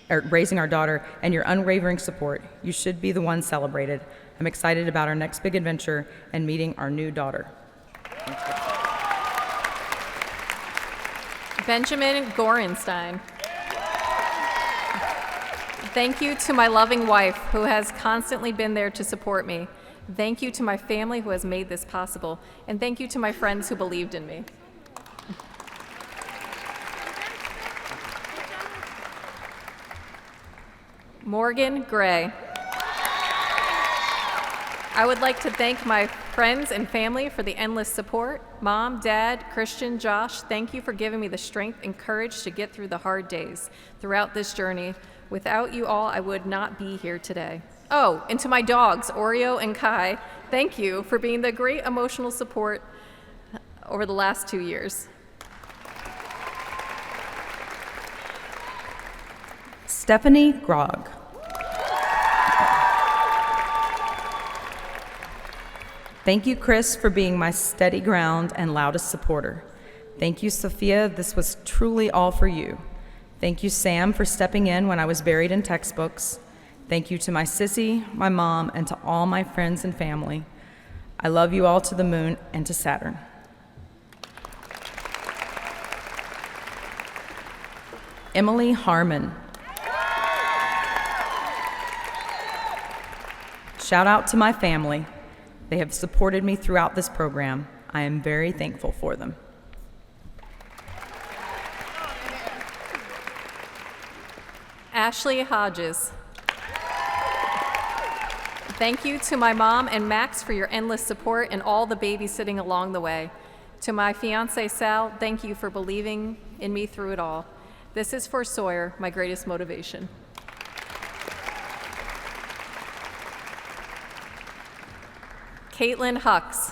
and your unwavering support. You should be the one celebrated. I'm excited about our next big adventure and meeting our new daughter. Benjamin Gorenstein. Thank you to my loving wife, who has constantly been there to support me. Thank you to my family who has made this possible. And thank you to my friends who believed in me. Morgan Gray. I would like to thank my friends and family for the endless support. Mom, Dad, Christian, Josh, thank you for giving me the strength and courage to get through the hard days throughout this journey. Without you all, I would not be here today. Oh, and to my dogs, Oreo and Kai, thank you for being the great emotional support over the last 2 years. Stephanie Grog. Thank you, Chris, for being my steady ground and loudest supporter. Thank you, Sophia. This was truly all for you. Thank you, Sam, for stepping in when I was buried in textbooks. Thank you to my sissy, my mom, and to all my friends and family. I love you all to the moon and to Saturn. Emily Harmon. Shout out to my family. They have supported me throughout this program. I am very thankful for them. Ashley Hodges. Thank you to my mom and Max for your endless support and all the babysitting along the way. To my fiance Sal, thank you for believing in me through it all. This is for Sawyer, my greatest motivation. Caitlin Hucks.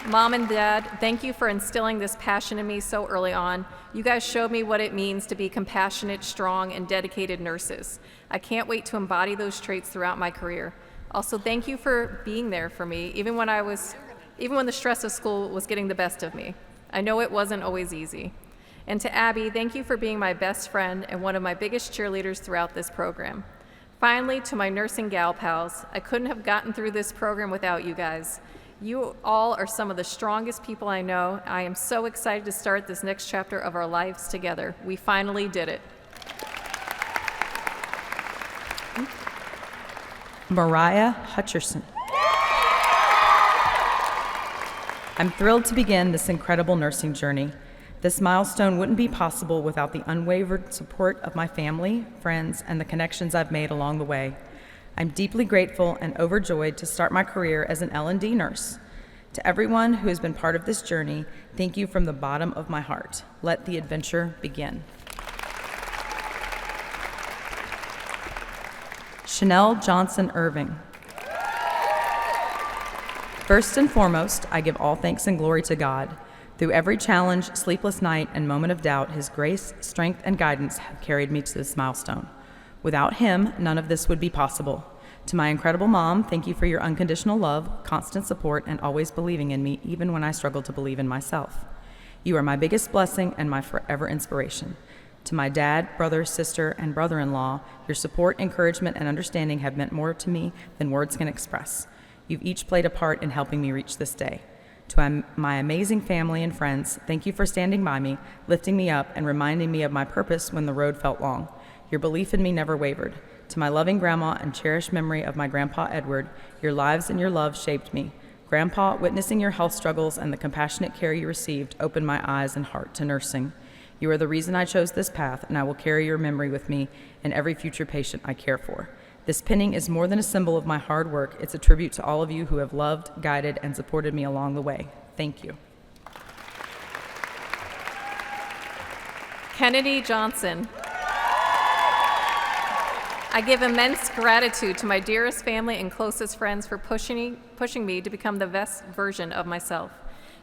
Mom and Dad, thank you for instilling this passion in me so early on. You guys showed me what it means to be compassionate, strong, and dedicated nurses. I can't wait to embody those traits throughout my career. Also, thank you for being there for me, even when the stress of school was getting the best of me. I know it wasn't always easy. And to Abby, thank you for being my best friend and one of my biggest cheerleaders throughout this program. Finally, to my nursing gal pals, I couldn't have gotten through this program without you guys. You all are some of the strongest people I know. I am so excited to start this next chapter of our lives together. We finally did it. Mariah Hutcherson. I'm thrilled to begin this incredible nursing journey. This milestone wouldn't be possible without the unwavering support of my family, friends, and the connections I've made along the way. I'm deeply grateful and overjoyed to start my career as an L&D nurse. To everyone who has been part of this journey, thank you from the bottom of my heart. Let the adventure begin. Chanel Johnson Irving. First and foremost, I give all thanks and glory to God. Through every challenge, sleepless night, and moment of doubt, His grace, strength, and guidance have carried me to this milestone. Without Him, none of this would be possible. To my incredible mom, thank you for your unconditional love, constant support, and always believing in me, even when I struggle to believe in myself. You are my biggest blessing and my forever inspiration. To my dad, brother, sister, and brother-in-law, your support, encouragement, and understanding have meant more to me than words can express. You've each played a part in helping me reach this day. To my amazing family and friends, thank you for standing by me, lifting me up, and reminding me of my purpose when the road felt long. Your belief in me never wavered. To my loving grandma and cherished memory of my grandpa Edward, your lives and your love shaped me. Grandpa, witnessing your health struggles and the compassionate care you received opened my eyes and heart to nursing. You are the reason I chose this path, and I will carry your memory with me and every future patient I care for. This pinning is more than a symbol of my hard work. It's a tribute to all of you who have loved, guided, and supported me along the way. Thank you. Kennedy Johnson. I give immense gratitude to my dearest family and closest friends for pushing me to become the best version of myself.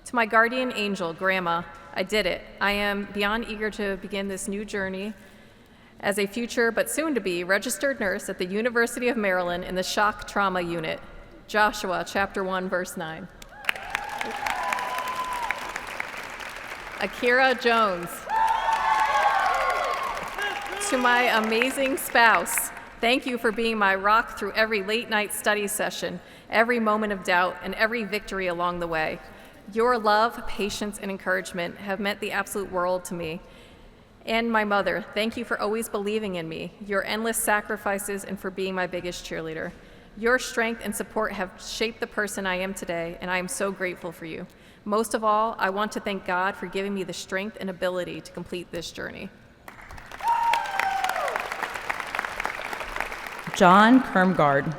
To my guardian angel, Grandma, I did it. I am beyond eager to begin this new journey as a future but soon-to-be registered nurse at the University of Maryland in the Shock Trauma Unit. Joshua chapter 1, verse 9. Akira Jones. To my amazing spouse, thank you for being my rock through every late-night study session, every moment of doubt, and every victory along the way. Your love, patience, and encouragement have meant the absolute world to me. And my mother, thank you for always believing in me, your endless sacrifices, and for being my biggest cheerleader. Your strength and support have shaped the person I am today, and I am so grateful for you. Most of all, I want to thank God for giving me the strength and ability to complete this journey. John Kermgard.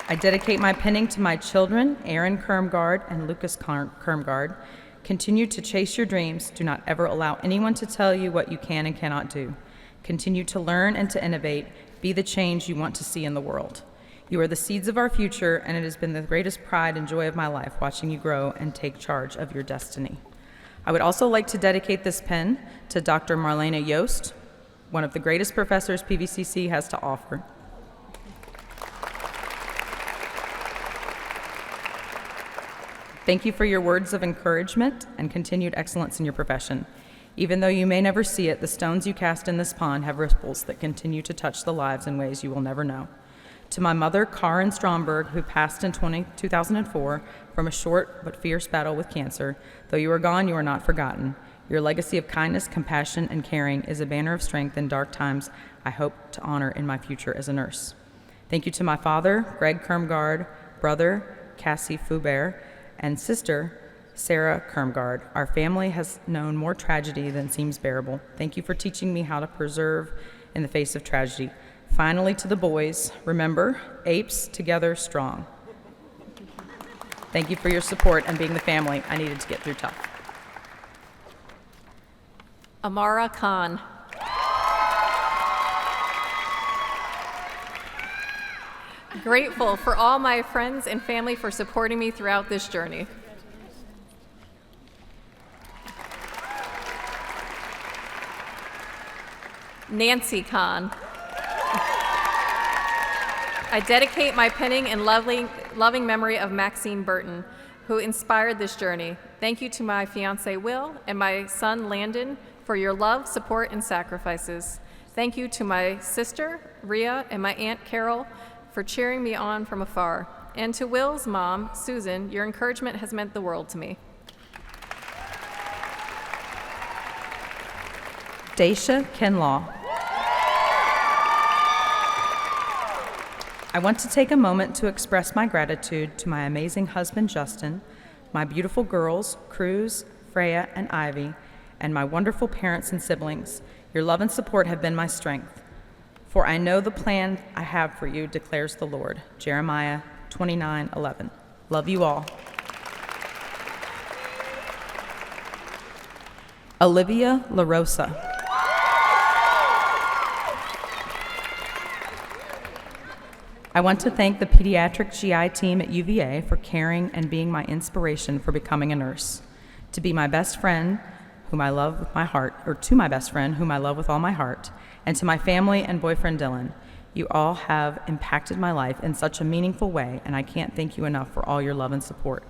I dedicate my pinning to my children, Aaron Kermgard and Lucas Kermgard. Continue to chase your dreams. Do not ever allow anyone to tell you what you can and cannot do. Continue to learn and to innovate. Be the change you want to see in the world. You are the seeds of our future, and it has been the greatest pride and joy of my life watching you grow and take charge of your destiny. I would also like to dedicate this pen to Dr. Marlena Yost, one of the greatest professors PVCC has to offer. Thank you for your words of encouragement and continued excellence in your profession. Even though you may never see it, the stones you cast in this pond have ripples that continue to touch the lives in ways you will never know. To my mother, Karen Stromberg, who passed in 2004 from a short but fierce battle with cancer, though you are gone, you are not forgotten. Your legacy of kindness, compassion, and caring is a banner of strength in dark times I hope to honor in my future as a nurse. Thank you to my father, Greg Kermgard, brother, Cassie Foubert, and sister, Sarah Kermgard. Our family has known more tragedy than seems bearable. Thank you for teaching me how to persevere in the face of tragedy. Finally, to the boys, remember, apes together strong. Thank you for your support and being the family I needed to get through tough. Amara Khan. Grateful for all my friends and family for supporting me throughout this journey. Nancy Khan. I dedicate my pinning and loving memory of Maxine Burton, who inspired this journey. Thank you to my fiance Will and my son Landon for your love, support, and sacrifices. Thank you to my sister Rhea and my aunt Carol for cheering me on from afar. And to Will's mom, Susan, your encouragement has meant the world to me. Daisha Kinlaw. I want to take a moment to express my gratitude to my amazing husband, Justin, my beautiful girls, Cruz, Freya, and Ivy, and my wonderful parents and siblings. Your love and support have been my strength. For I know the plan I have for you, declares the Lord. Jeremiah 29:11. Love you all. Olivia LaRosa. I want to thank the pediatric GI team at UVA for caring and being my inspiration for becoming a nurse. To be my best friend, whom I love with my heart, or to my best friend, whom I love with all my heart, and to my family and boyfriend Dylan. You all have impacted my life in such a meaningful way, and I can't thank you enough for all your love and support.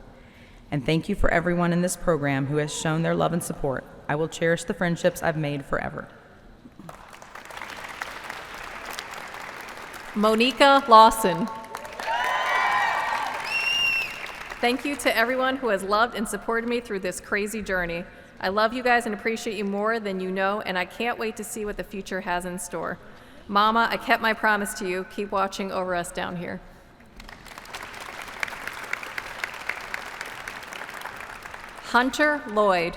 And thank you for everyone in this program who has shown their love and support. I will cherish the friendships I've made forever. Monica Lawson. Thank you to everyone who has loved and supported me through this crazy journey. I love you guys and appreciate you more than you know, and I can't wait to see what the future has in store. Mama, I kept my promise to you. Keep watching over us down here. Hunter Lloyd.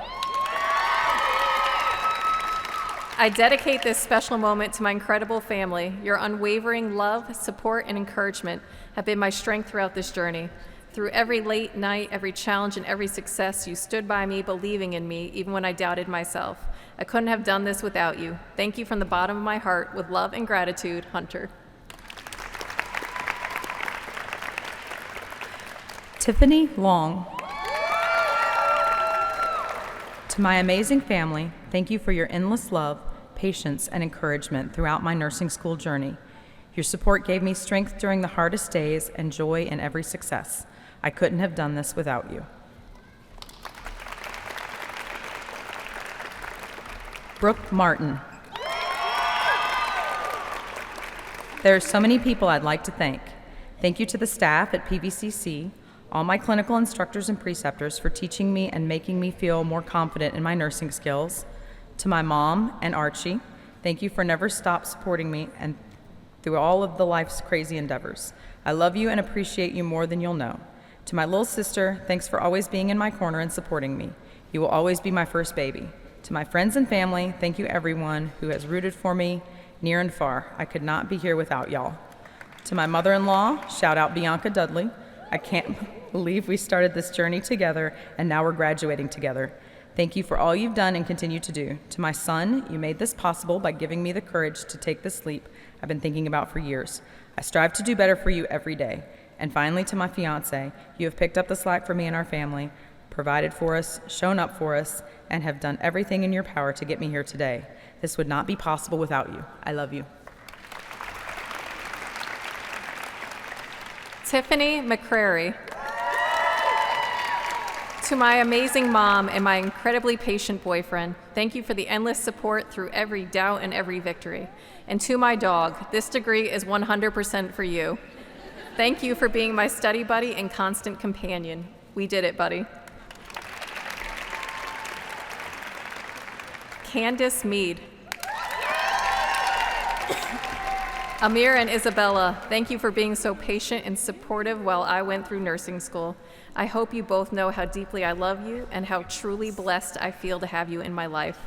I dedicate this special moment to my incredible family. Your unwavering love, support, and encouragement have been my strength throughout this journey. Through every late night, every challenge, and every success, you stood by me, believing in me, even when I doubted myself. I couldn't have done this without you. Thank you from the bottom of my heart. With love and gratitude, Hunter. Tiffany Long. To my amazing family, thank you for your endless love, patience, and encouragement throughout my nursing school journey. Your support gave me strength during the hardest days and joy in every success. I couldn't have done this without you. Brooke Martin. There are so many people I'd like to thank. Thank you to the staff at PVCC, all my clinical instructors and preceptors for teaching me and making me feel more confident in my nursing skills. To my mom and Archie, thank you for never stop supporting me and through all of the life's crazy endeavors. I love you and appreciate you more than you'll know. To my little sister, thanks for always being in my corner and supporting me. You will always be my first baby. To my friends and family, thank you everyone who has rooted for me near and far. I could not be here without y'all. To my mother-in-law, shout out Bianca Dudley. I can't believe we started this journey together and now we're graduating together. Thank you for all you've done and continue to do. To my son, you made this possible by giving me the courage to take this leap I've been thinking about for years. I strive to do better for you every day. And finally, to my fiance, you have picked up the slack for me and our family, provided for us, shown up for us, and have done everything in your power to get me here today. This would not be possible without you. I love you. Tiffany McCrary. To my amazing mom and my incredibly patient boyfriend, thank you for the endless support through every doubt and every victory. And to my dog, this degree is 100% for you. Thank you for being my study buddy and constant companion. We did it, buddy. Candace Mead. Amir and Isabella, thank you for being so patient and supportive while I went through nursing school. I hope you both know how deeply I love you and how truly blessed I feel to have you in my life.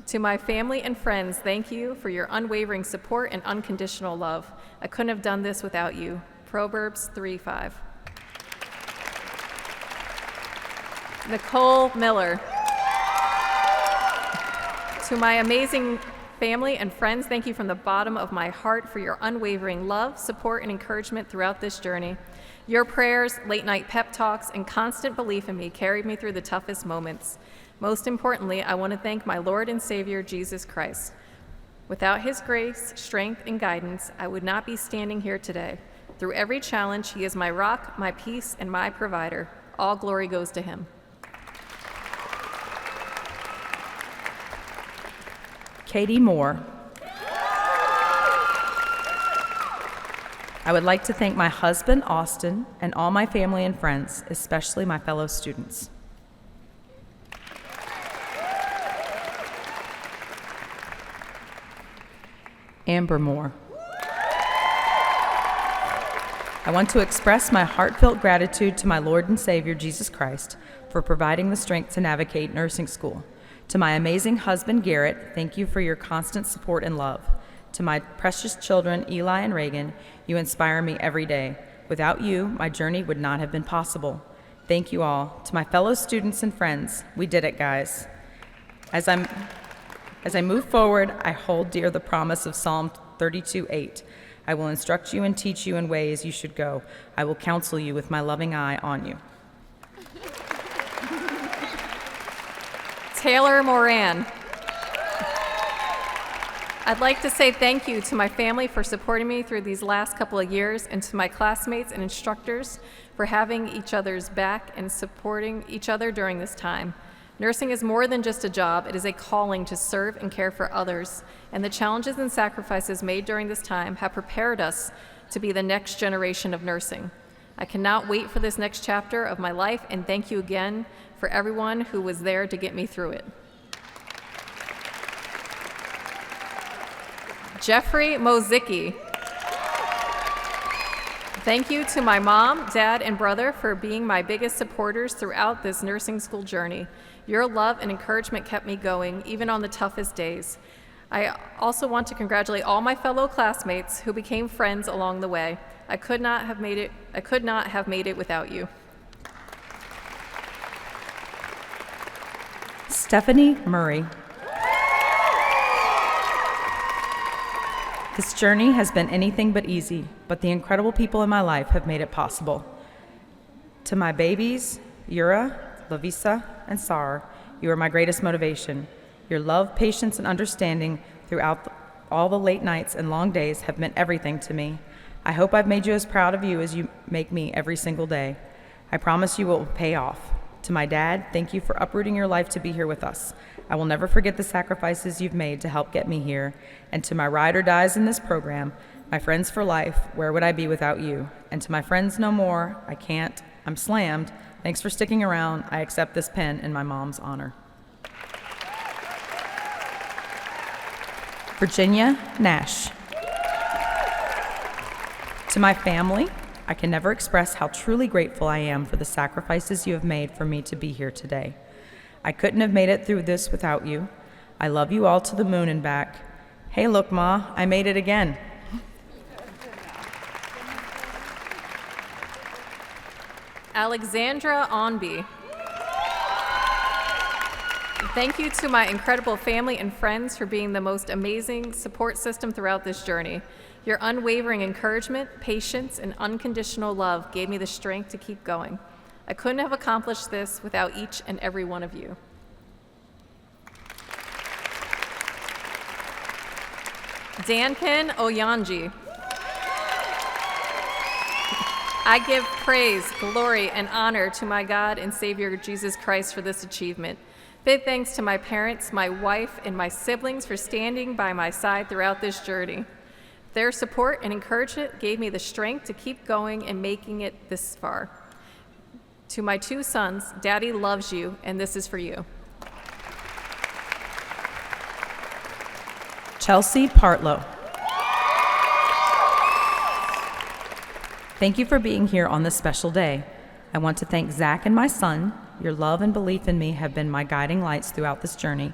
To my family and friends, thank you for your unwavering support and unconditional love. I couldn't have done this without you. Proverbs 3:5. Nicole Miller. To my amazing family and friends, thank you from the bottom of my heart for your unwavering love, support, and encouragement throughout this journey. Your prayers, late-night pep talks, and constant belief in me carried me through the toughest moments. Most importantly, I want to thank my Lord and Savior, Jesus Christ. Without his grace, strength, and guidance, I would not be standing here today. Through every challenge, he is my rock, my peace, and my provider. All glory goes to him. Katie Moore. I would like to thank my husband, Austin, and all my family and friends, especially my fellow students. Amber Moore. I want to express my heartfelt gratitude to my Lord and Savior, Jesus Christ, for providing the strength to navigate nursing school. To my amazing husband, Garrett, thank you for your constant support and love. To my precious children, Eli and Reagan, you inspire me every day. Without you, my journey would not have been possible. Thank you all. To my fellow students and friends, we did it, guys. As I move forward, I hold dear the promise of Psalm 32:8. I will instruct you and teach you in ways you should go. I will counsel you with my loving eye on you. Taylor Moran. I'd like to say thank you to my family for supporting me through these last couple of years, and to my classmates and instructors for having each other's back and supporting each other during this time. Nursing is more than just a job, it is a calling to serve and care for others, and the challenges and sacrifices made during this time have prepared us to be the next generation of nursing. I cannot wait for this next chapter of my life, and thank you again for everyone who was there to get me through it. Jeffrey Mozicki. Thank you to my mom, dad, and brother for being my biggest supporters throughout this nursing school journey. Your love and encouragement kept me going, even on the toughest days. I also want to congratulate all my fellow classmates who became friends along the way. I could not have made it without you. Stephanie Murray. This journey has been anything but easy, but the incredible people in my life have made it possible. To my babies, Yura, Lavisa, and Sar, you are my greatest motivation. Your love, patience, and understanding throughout all the late nights and long days have meant everything to me. I hope I've made you as proud of you as you make me every single day. I promise you it will pay off. To my dad, thank you for uprooting your life to be here with us. I will never forget the sacrifices you've made to help get me here. And to my ride or dies in this program, my friends for life, where would I be without you? And to my friends no more, I can't, I'm slammed. Thanks for sticking around. I accept this pen in my mom's honor. Virginia Nash. To my family, I can never express how truly grateful I am for the sacrifices you have made for me to be here today. I couldn't have made it through this without you. I love you all to the moon and back. Hey, look, Ma, I made it again. Alexandra Onby. Thank you to my incredible family and friends for being the most amazing support system throughout this journey. Your unwavering encouragement, patience, and unconditional love gave me the strength to keep going. I couldn't have accomplished this without each and every one of you. Danpin Oyanji. I give praise, glory, and honor to my God and Savior Jesus Christ for this achievement. Big thanks to my parents, my wife, and my siblings for standing by my side throughout this journey. Their support and encouragement gave me the strength to keep going and making it this far. To my two sons, Daddy loves you, and this is for you. Chelsea Partlow. Thank you for being here on this special day. I want to thank Zach and my son. Your love and belief in me have been my guiding lights throughout this journey.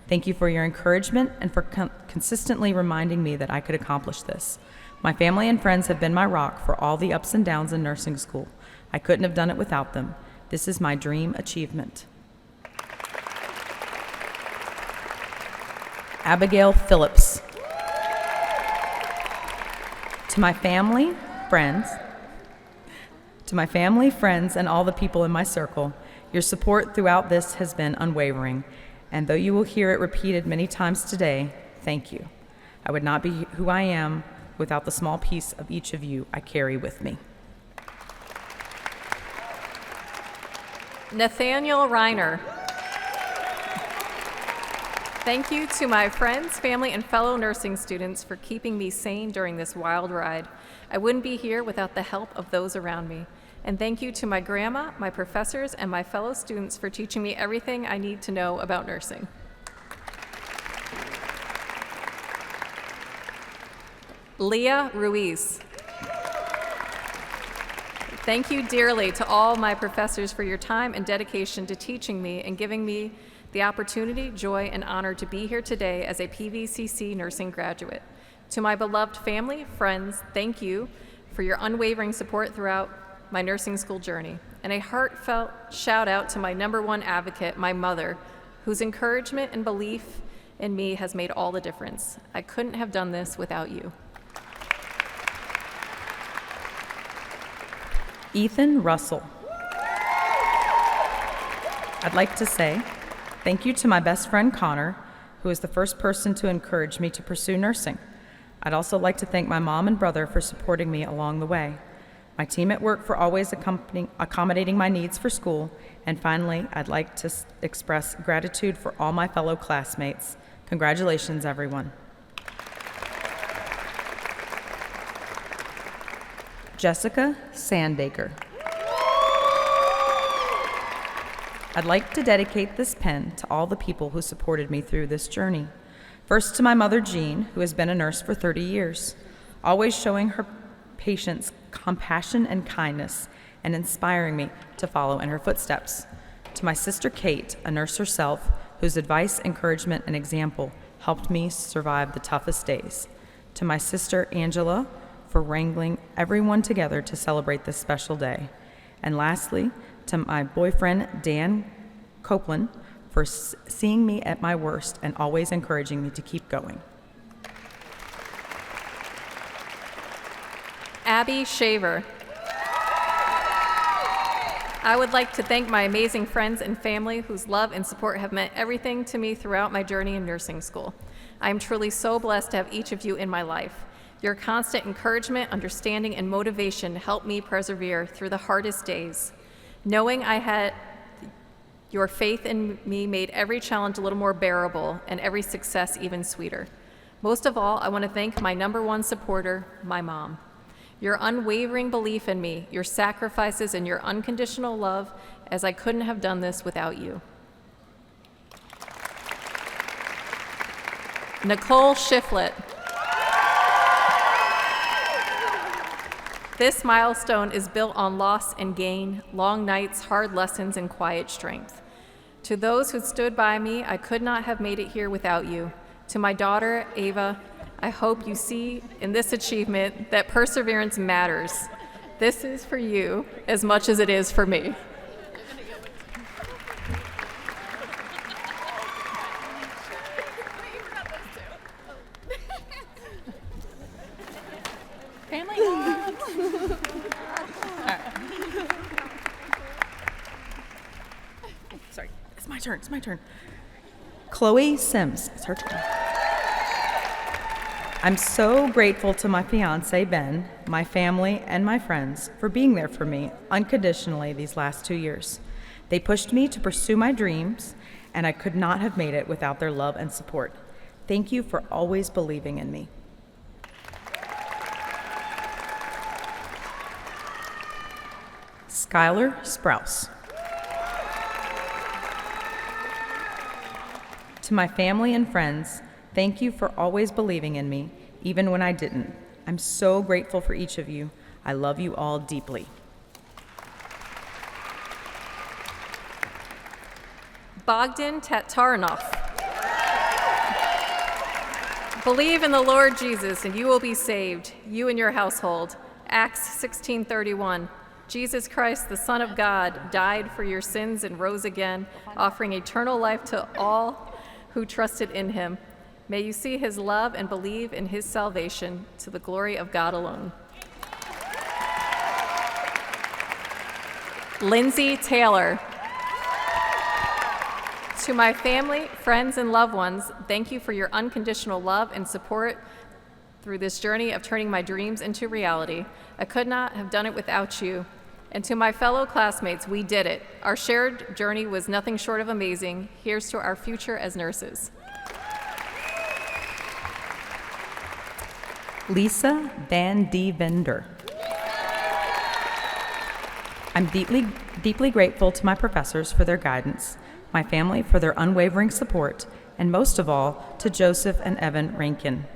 Thank you for your encouragement and for consistently reminding me that I could accomplish this. My family and friends have been my rock for all the ups and downs in nursing school. I couldn't have done it without them. This is my dream achievement. Abigail Phillips. To my family, friends, and all the people in my circle, your support throughout this has been unwavering. And though you will hear it repeated many times today, thank you. I would not be who I am without the small piece of each of you I carry with me. Nathaniel Reiner. Thank you to my friends, family, and fellow nursing students for keeping me sane during this wild ride. I wouldn't be here without the help of those around me. And thank you to my grandma, my professors, and my fellow students for teaching me everything I need to know about nursing. Leah Ruiz. Thank you dearly to all my professors for your time and dedication to teaching me and giving me the opportunity, joy, and honor to be here today as a PVCC nursing graduate. To my beloved family, friends, thank you for your unwavering support throughout my nursing school journey. And a heartfelt shout out to my #1 advocate, my mother, whose encouragement and belief in me has made all the difference. I couldn't have done this without you. Ethan Russell. I'd like to say thank you to my best friend Connor, who was the first person to encourage me to pursue nursing. I'd also like to thank my mom and brother for supporting me along the way, my team at work for always accommodating my needs for school, and finally, I'd like to express gratitude for all my fellow classmates. Congratulations, everyone. Jessica Sandaker. I'd like to dedicate this pen to all the people who supported me through this journey. First, to my mother, Jean, who has been a nurse for 30 years, always showing her patients compassion and kindness and inspiring me to follow in her footsteps. To my sister, Kate, a nurse herself, whose advice, encouragement, and example helped me survive the toughest days. To my sister, Angela, for wrangling everyone together to celebrate this special day. And lastly, to my boyfriend, Dan Copeland, for seeing me at my worst and always encouraging me to keep going. Abby Shaver. I would like to thank my amazing friends and family whose love and support have meant everything to me throughout my journey in nursing school. I am truly so blessed to have each of you in my life. Your constant encouragement, understanding, and motivation helped me persevere through the hardest days. Knowing I had your faith in me made every challenge a little more bearable and every success even sweeter. Most of all, I want to thank my #1 supporter, my mom. Your unwavering belief in me, your sacrifices, and your unconditional love, as I couldn't have done this without you. Nicole Shiflett. This milestone is built on loss and gain, long nights, hard lessons, and quiet strength. To those who stood by me, I could not have made it here without you. To my daughter, Ava, I hope you see in this achievement that perseverance matters. This is for you as much as it is for me. Family hugs. Sorry, it's my turn. Chloe Sims, it's her turn. I'm so grateful to my fiance, Ben, my family, and my friends for being there for me unconditionally these last 2 years. They pushed me to pursue my dreams, and I could not have made it without their love and support. Thank you for always believing in me. Skylar Sprouse. To my family and friends, thank you for always believing in me, even when I didn't. I'm so grateful for each of you. I love you all deeply. Bogdan Tatarinoff. Believe in the Lord Jesus and you will be saved, you and your household. Acts 16:31. Jesus Christ, the Son of God, died for your sins and rose again, offering eternal life to all who trusted in him. May you see his love and believe in his salvation to the glory of God alone. Lindsay Taylor. To my family, friends, and loved ones, thank you for your unconditional love and support through this journey of turning my dreams into reality. I could not have done it without you. And to my fellow classmates, we did it. Our shared journey was nothing short of amazing. Here's to our future as nurses. Lisa Van D. Vender. I'm deeply grateful to my professors for their guidance, my family for their unwavering support, and most of all, to Joseph and Evan Rankin.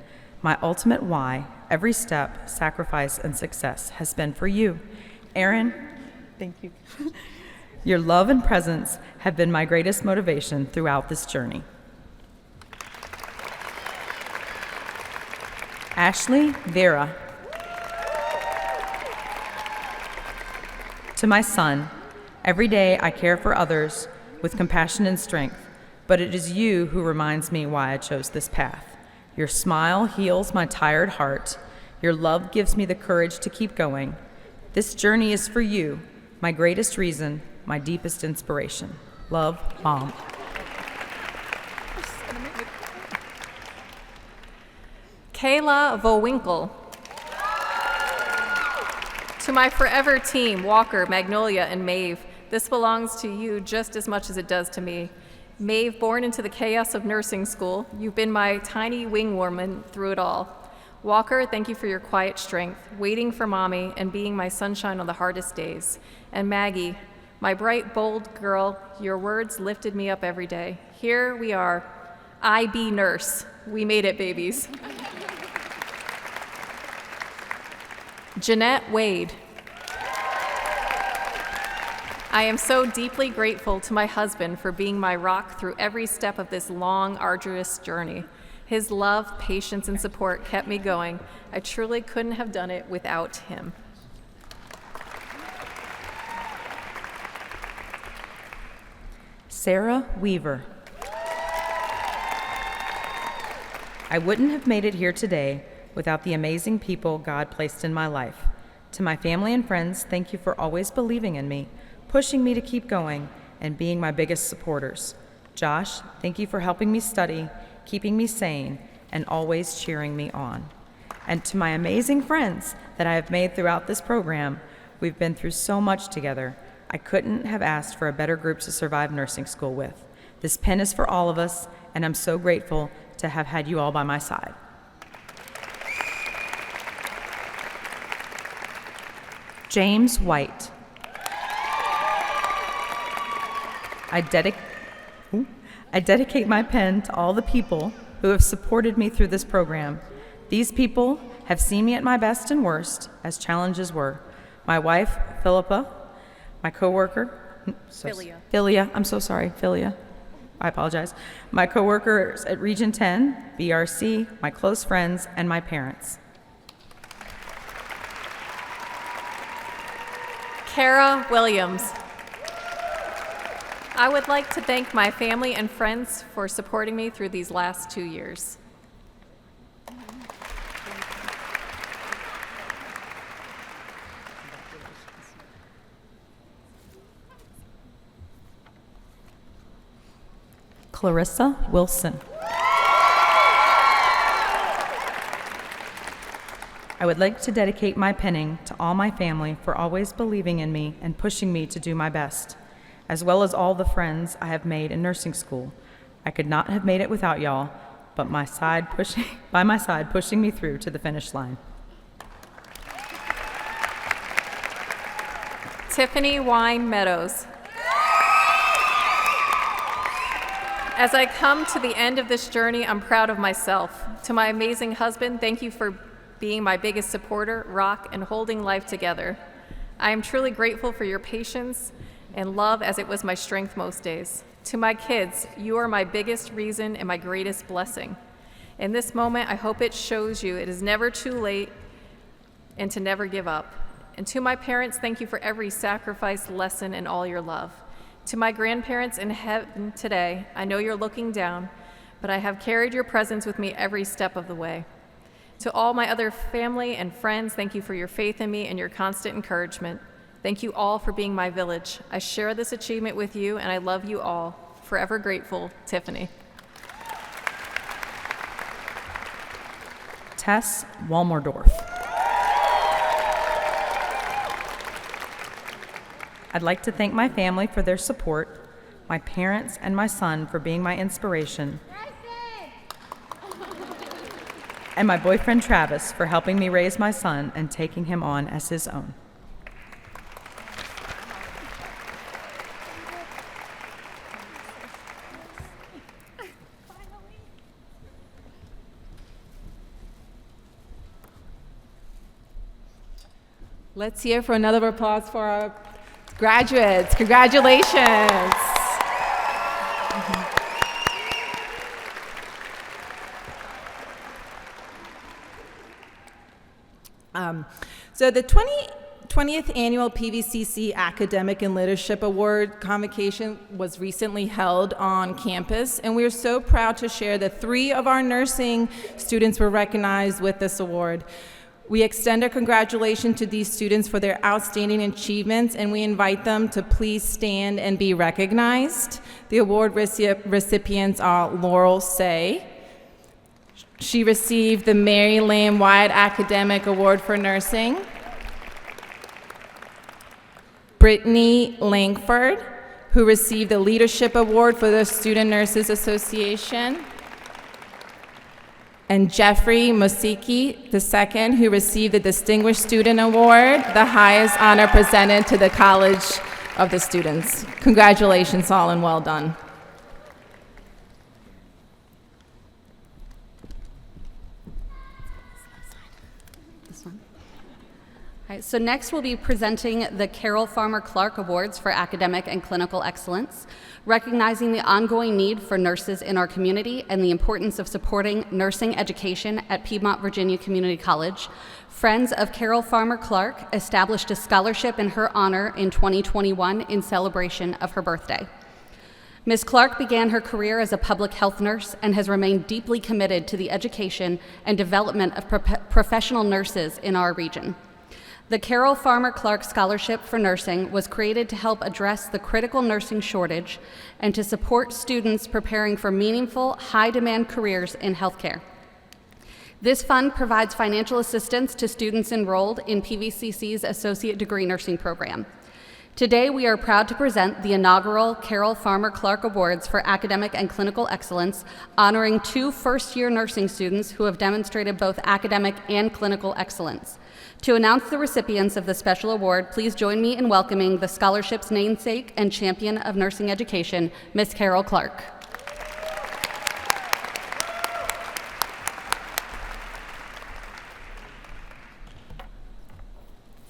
My ultimate why, every step, sacrifice, and success has been for you. Erin, thank you. Your love and presence have been my greatest motivation throughout this journey. Ashley Vera. To my son, every day I care for others with compassion and strength, but it is you who reminds me why I chose this path. Your smile heals my tired heart. Your love gives me the courage to keep going. This journey is for you, my greatest reason, my deepest inspiration. Love, Mom. Kayla Vowinkle. To my forever team, Walker, Magnolia, and Maeve, this belongs to you just as much as it does to me. Maeve, born into the chaos of nursing school, you've been my tiny wing woman through it all. Walker, thank you for your quiet strength, waiting for Mommy, and being my sunshine on the hardest days. And Maggie, my bright, bold girl, your words lifted me up every day. Here we are, IB nurse. We made it, babies. Jeanette Wade. I am so deeply grateful to my husband for being my rock through every step of this long, arduous journey. His love, patience, and support kept me going. I truly couldn't have done it without him. Sarah Weaver. I wouldn't have made it here today without the amazing people God placed in my life. To my family and friends, thank you for always believing in me, pushing me to keep going, and being my biggest supporters. Josh, thank you for helping me study, keeping me sane, and always cheering me on. And to my amazing friends that I have made throughout this program, we've been through so much together. I couldn't have asked for a better group to survive nursing school with. This pen is for all of us, and I'm so grateful to have had you all by my side. James White. I dedicate my pen to all the people who have supported me through this program. These people have seen me at my best and worst, as challenges were. My wife, Philippa, my coworker, Philia, I'm so sorry, Philia, I apologize. My coworkers at Region 10, BRC, my close friends, and my parents. Kara Williams. I would like to thank my family and friends for supporting me through these last 2 years. Clarissa Wilson. I would like to dedicate my penning to all my family for always believing in me and pushing me to do my best, as well as all the friends I have made in nursing school. I could not have made it without y'all, but by my side pushing me through to the finish line. Tiffany Wine Meadows. As I come to the end of this journey, I'm proud of myself. To my amazing husband, thank you for being my biggest supporter, rock, and holding life together. I am truly grateful for your patience and love, as it was my strength most days. To my kids, you are my biggest reason and my greatest blessing. In this moment, I hope it shows you it is never too late and to never give up. And to my parents, thank you for every sacrifice, lesson, and all your love. To my grandparents in heaven today, I know you're looking down, but I have carried your presence with me every step of the way. To all my other family and friends, thank you for your faith in me and your constant encouragement. Thank you all for being my village. I share this achievement with you, and I love you all. Forever grateful, Tiffany. Tess Walmerdorf. I'd like to thank my family for their support, my parents and my son for being my inspiration, and my boyfriend Travis for helping me raise my son and taking him on as his own. Let's hear for another applause for our graduates. Congratulations. So the 20th Annual PVCC Academic and Leadership Award convocation was recently held on campus, and we are so proud to share that 3 of our nursing students were recognized with this award. We extend our congratulations to these students for their outstanding achievements, and we invite them to please stand and be recognized. The award recipients are Laurel Say. She received the Mary Lamb Wyatt Academic Award for Nursing. Brittany Langford, who received the Leadership Award for the Student Nurses Association. And Jeffrey Mosiki II, who received the Distinguished Student Award, the highest honor presented to the College of the Students. Congratulations all, and well done. So next we'll be presenting the Carol Farmer Clark Awards for Academic and Clinical Excellence, recognizing the ongoing need for nurses in our community and the importance of supporting nursing education at Piedmont Virginia Community College. Friends of Carol Farmer Clark established a scholarship in her honor in 2021 in celebration of her birthday. Ms. Clark began her career as a public health nurse and has remained deeply committed to the education and development of professional nurses in our region. The Carol Farmer Clark Scholarship for Nursing was created to help address the critical nursing shortage and to support students preparing for meaningful, high-demand careers in healthcare. This fund provides financial assistance to students enrolled in PVCC's Associate Degree Nursing Program. Today, we are proud to present the inaugural Carol Farmer Clark Awards for Academic and Clinical Excellence, honoring 2 first-year nursing students who have demonstrated both academic and clinical excellence. To announce the recipients of the special award, please join me in welcoming the scholarship's namesake and champion of nursing education, Ms. Carol Clark.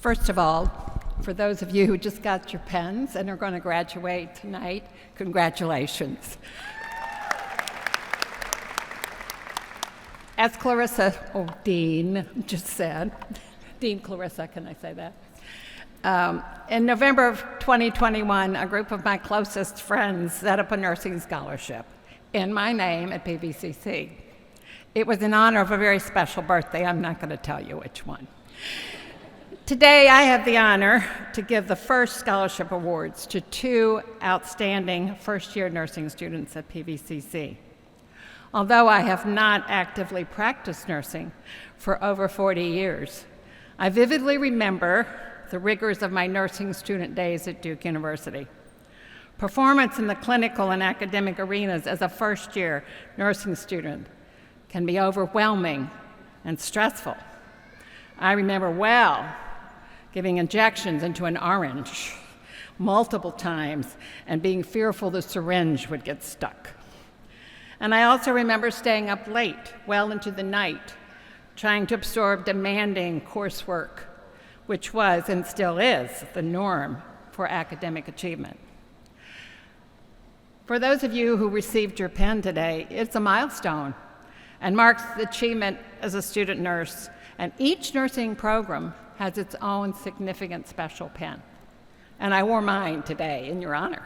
First of all, for those of you who just got your pens and are going to graduate tonight, congratulations. As Dean just said, Dean Clarissa, can I say that? In November of 2021, a group of my closest friends set up a nursing scholarship in my name at PVCC. It was in honor of a very special birthday. I'm not going to tell you which one. Today, I have the honor to give the first scholarship awards to 2 outstanding first-year nursing students at PVCC. Although I have not actively practiced nursing for over 40 years, I vividly remember the rigors of my nursing student days at Duke University. Performance in the clinical and academic arenas as a first-year nursing student can be overwhelming and stressful. I remember well giving injections into an orange multiple times and being fearful the syringe would get stuck. And I also remember staying up late, well into the night, trying to absorb demanding coursework, which was and still is the norm for academic achievement. For those of you who received your pen today, it's a milestone and marks the achievement as a student nurse, and each nursing program has its own significant special pen. And I wore mine today in your honor.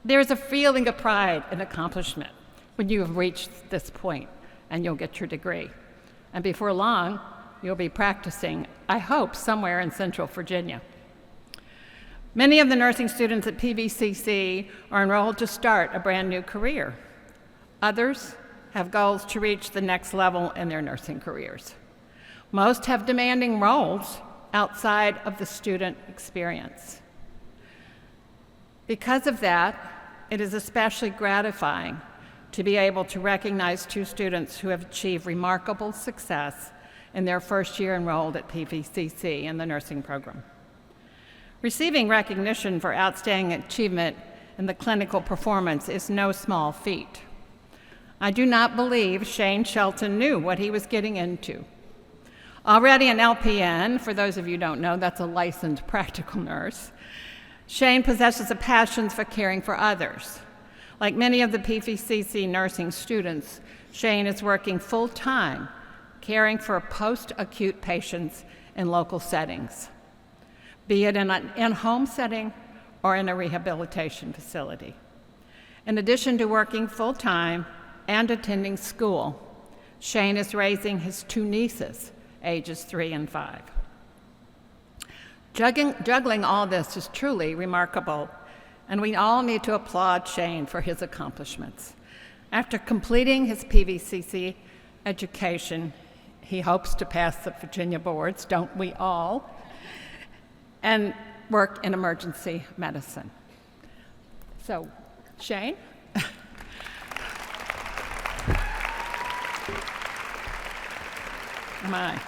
There's a feeling of pride and accomplishment when you have reached this point and you'll get your degree. And before long, you'll be practicing, I hope, somewhere in Central Virginia. Many of the nursing students at PVCC are enrolled to start a brand new career. Others have goals to reach the next level in their nursing careers. Most have demanding roles outside of the student experience. Because of that, it is especially gratifying to be able to recognize 2 students who have achieved remarkable success in their first year enrolled at PVCC in the nursing program. Receiving recognition for outstanding achievement in the clinical performance is no small feat. I do not believe Shane Shelton knew what he was getting into. Already an LPN, for those of you who don't know, that's a licensed practical nurse, Shane possesses a passion for caring for others. Like many of the PVCC nursing students, Shane is working full-time, caring for post-acute patients in local settings, be it in an in-home setting or in a rehabilitation facility. In addition to working full-time and attending school, Shane is raising his 2 nieces, ages 3 and 5. Juggling all this is truly remarkable, and we all need to applaud Shane for his accomplishments. After completing his PVCC education, he hopes to pass the Virginia boards, don't we all, and work in emergency medicine. So, Shane? My.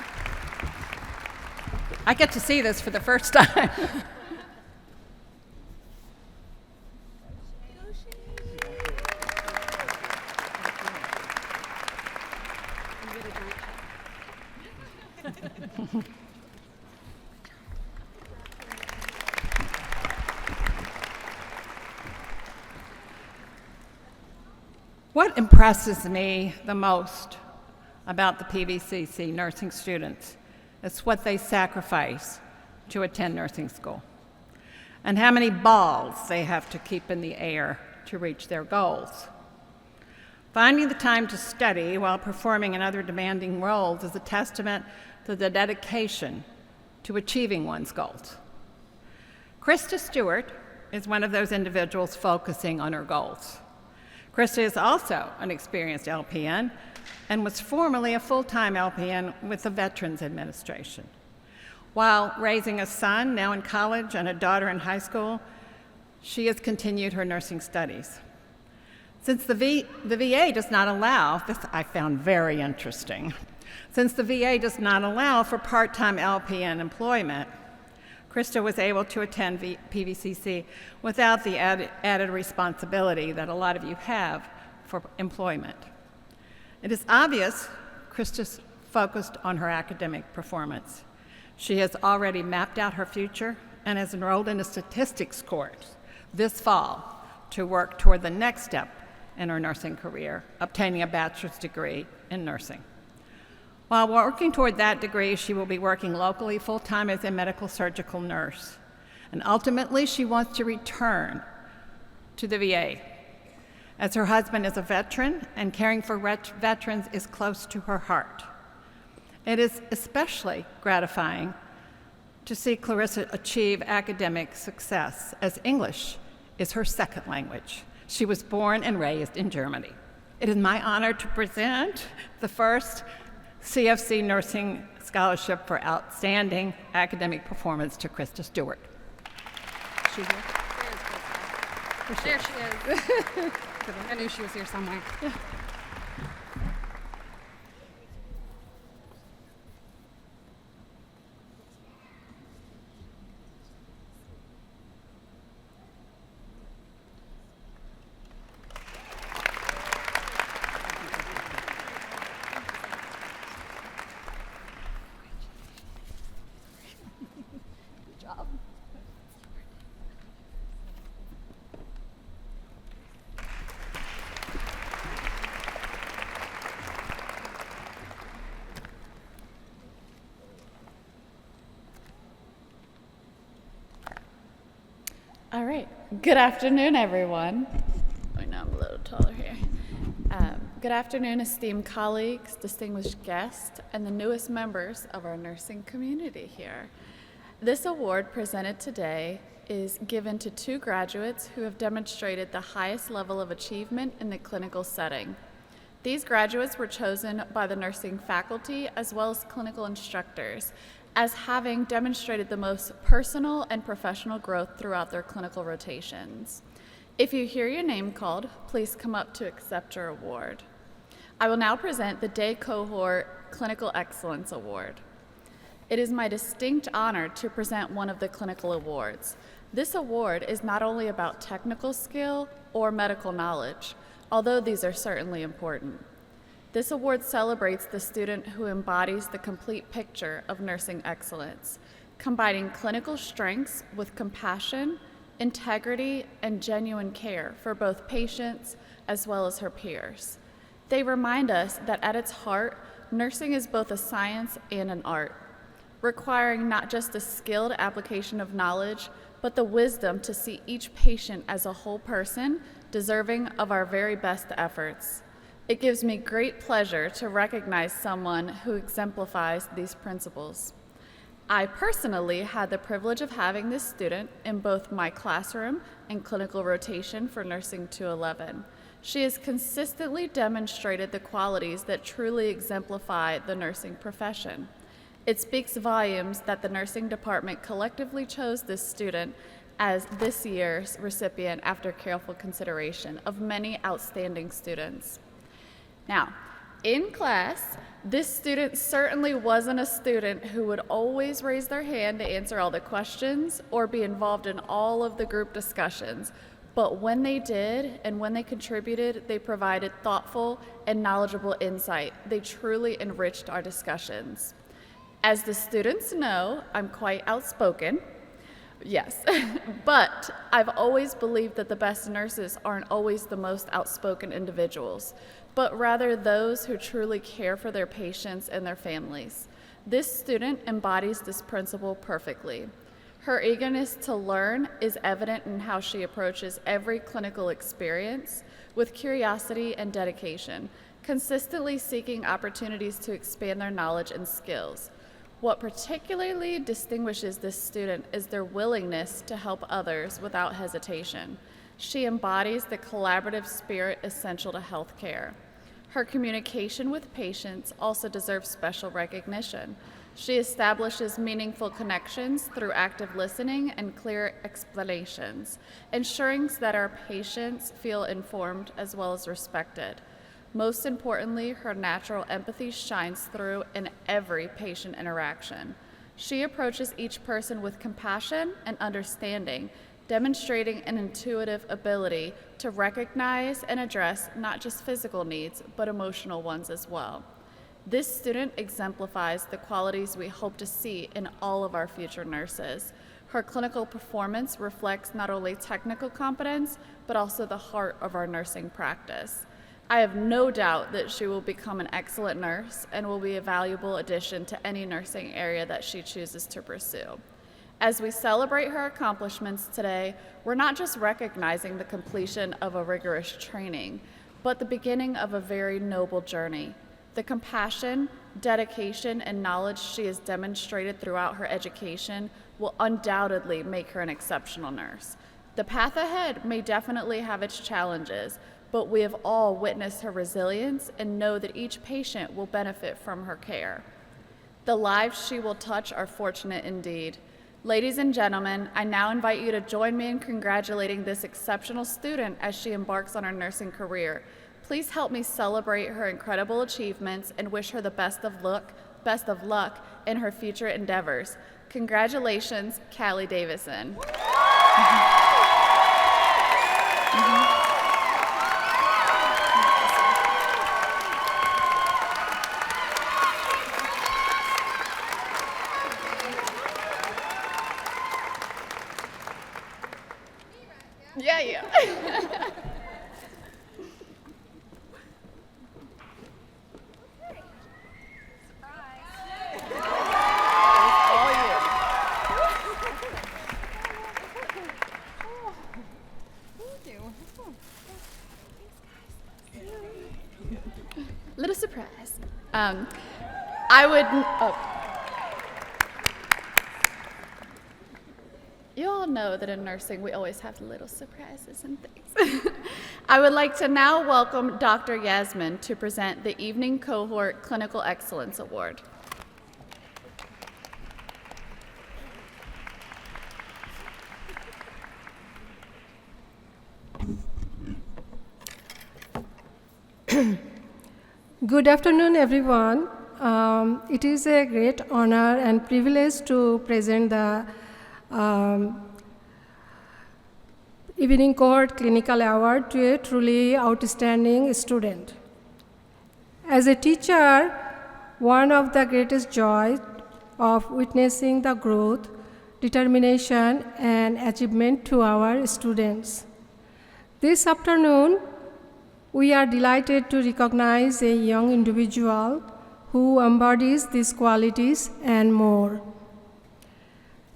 I get to see this for the first time. What impresses me the most about the PVCC nursing students is what they sacrifice to attend nursing school, and how many balls they have to keep in the air to reach their goals. Finding the time to study while performing in other demanding roles is a testament to the dedication to achieving one's goals. Krista Stewart is one of those individuals focusing on her goals. Krista is also an experienced LPN and was formerly a full-time LPN with the Veterans Administration. While raising a son, now in college, and a daughter in high school, she has continued her nursing studies. Since the VA does not allow, this I found very interesting, since the VA does not allow for part-time LPN employment, Krista was able to attend PVCC without the added responsibility that a lot of you have for employment. It is obvious Krista's focused on her academic performance. She has already mapped out her future and has enrolled in a statistics course this fall to work toward the next step in her nursing career, obtaining a bachelor's degree in nursing. While working toward that degree, she will be working locally full-time as a medical surgical nurse. And ultimately, she wants to return to the VA, as her husband is a veteran and caring for veterans is close to her heart. It is especially gratifying to see Clarissa achieve academic success, as English is her second language. She was born and raised in Germany. It is my honor to present the first CFC Nursing Scholarship for Outstanding Academic Performance to Krista Stewart. She's here. There she is. I knew she was here somewhere. All right. Good afternoon, everyone. I know I'm a little taller here. Good afternoon, esteemed colleagues, distinguished guests, and the newest members of our nursing community here. This award presented today is given to 2 graduates who have demonstrated the highest level of achievement in the clinical setting. These graduates were chosen by the nursing faculty as well as clinical instructors as having demonstrated the most personal and professional growth throughout their clinical rotations. If you hear your name called, please come up to accept your award. I will now present the Day Cohort Clinical Excellence Award. It is my distinct honor to present one of the clinical awards. This award is not only about technical skill or medical knowledge, although these are certainly important. This award celebrates the student who embodies the complete picture of nursing excellence, combining clinical strengths with compassion, integrity, and genuine care for both patients as well as her peers. They remind us that at its heart, nursing is both a science and an art, requiring not just a skilled application of knowledge, but the wisdom to see each patient as a whole person deserving of our very best efforts. It gives me great pleasure to recognize someone who exemplifies these principles. I personally had the privilege of having this student in both my classroom and clinical rotation for Nursing 211. She has consistently demonstrated the qualities that truly exemplify the nursing profession. It speaks volumes that the nursing department collectively chose this student as this year's recipient after careful consideration of many outstanding students. Now, in class, this student certainly wasn't a student who would always raise their hand to answer all the questions or be involved in all of the group discussions. But when they did and when they contributed, they provided thoughtful and knowledgeable insight. They truly enriched our discussions. As the students know, I'm quite outspoken. Yes, but I've always believed that the best nurses aren't always the most outspoken individuals, but rather those who truly care for their patients and their families. This student embodies this principle perfectly. Her eagerness to learn is evident in how she approaches every clinical experience with curiosity and dedication, consistently seeking opportunities to expand their knowledge and skills. What particularly distinguishes this student is their willingness to help others without hesitation. She embodies the collaborative spirit essential to healthcare. Her communication with patients also deserves special recognition. She establishes meaningful connections through active listening and clear explanations, ensuring that our patients feel informed as well as respected. Most importantly, her natural empathy shines through in every patient interaction. She approaches each person with compassion and understanding, demonstrating an intuitive ability to recognize and address not just physical needs, but emotional ones as well. This student exemplifies the qualities we hope to see in all of our future nurses. Her clinical performance reflects not only technical competence, but also the heart of our nursing practice. I have no doubt that she will become an excellent nurse and will be a valuable addition to any nursing area that she chooses to pursue. As we celebrate her accomplishments today, we're not just recognizing the completion of a rigorous training, but the beginning of a very noble journey. The compassion, dedication, and knowledge she has demonstrated throughout her education will undoubtedly make her an exceptional nurse. The path ahead may definitely have its challenges, but we have all witnessed her resilience and know that each patient will benefit from her care. The lives she will touch are fortunate indeed. Ladies and gentlemen, I now invite you to join me in congratulating this exceptional student as she embarks on her nursing career. Please help me celebrate her incredible achievements and wish her the best of luck in her future endeavors. Congratulations, Callie Davison. Yeah. Little surprise. You all know that in nursing we always have little surprises and things. I would like to now welcome Dr. Yasmin to present the Evening Cohort Clinical Excellence Award. Good afternoon, everyone. It is a great honor and privilege to present the Evening Cohort Clinical Award to a truly outstanding student. As a teacher, one of the greatest joys of witnessing the growth, determination, and achievement to our students. This afternoon, we are delighted to recognize a young individual who embodies these qualities and more.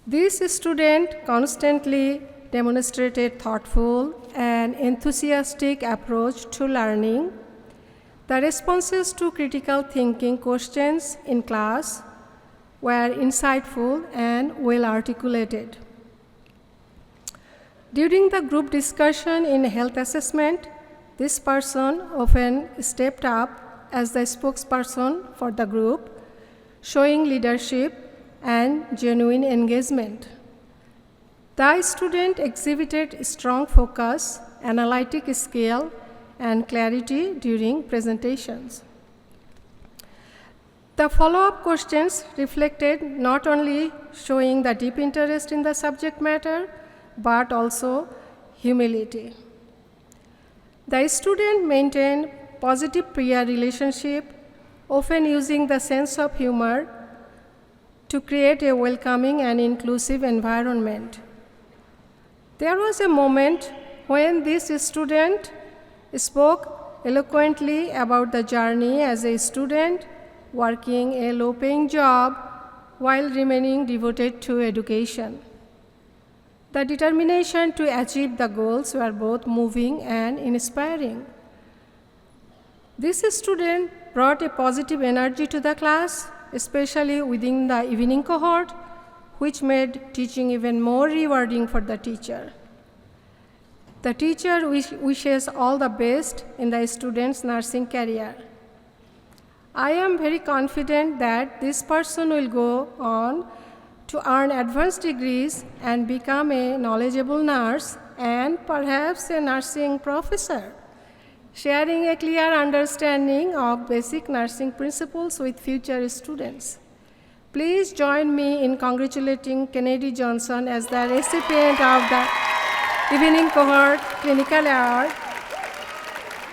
This student constantly demonstrated thoughtful and enthusiastic approach to learning. The responses to critical thinking questions in class were insightful and well articulated. During the group discussion in health assessment, this person often stepped up as the spokesperson for the group, showing leadership and genuine engagement. The student exhibited strong focus, analytic skill, and clarity during presentations. The follow-up questions reflected not only showing the deep interest in the subject matter, but also humility. The student maintained positive peer relationship, often using the sense of humor to create a welcoming and inclusive environment. There was a moment when this student spoke eloquently about the journey as a student working a low-paying job while remaining devoted to education. The determination to achieve the goals were both moving and inspiring. This student brought a positive energy to the class, especially within the evening cohort, which made teaching even more rewarding for the teacher. The teacher wishes all the best in the student's nursing career. I am very confident that this person will go on to earn advanced degrees and become a knowledgeable nurse and perhaps a nursing professor, sharing a clear understanding of basic nursing principles with future students. Please join me in congratulating Kennedy Johnson as the recipient of the Evening Cohort Clinical Award.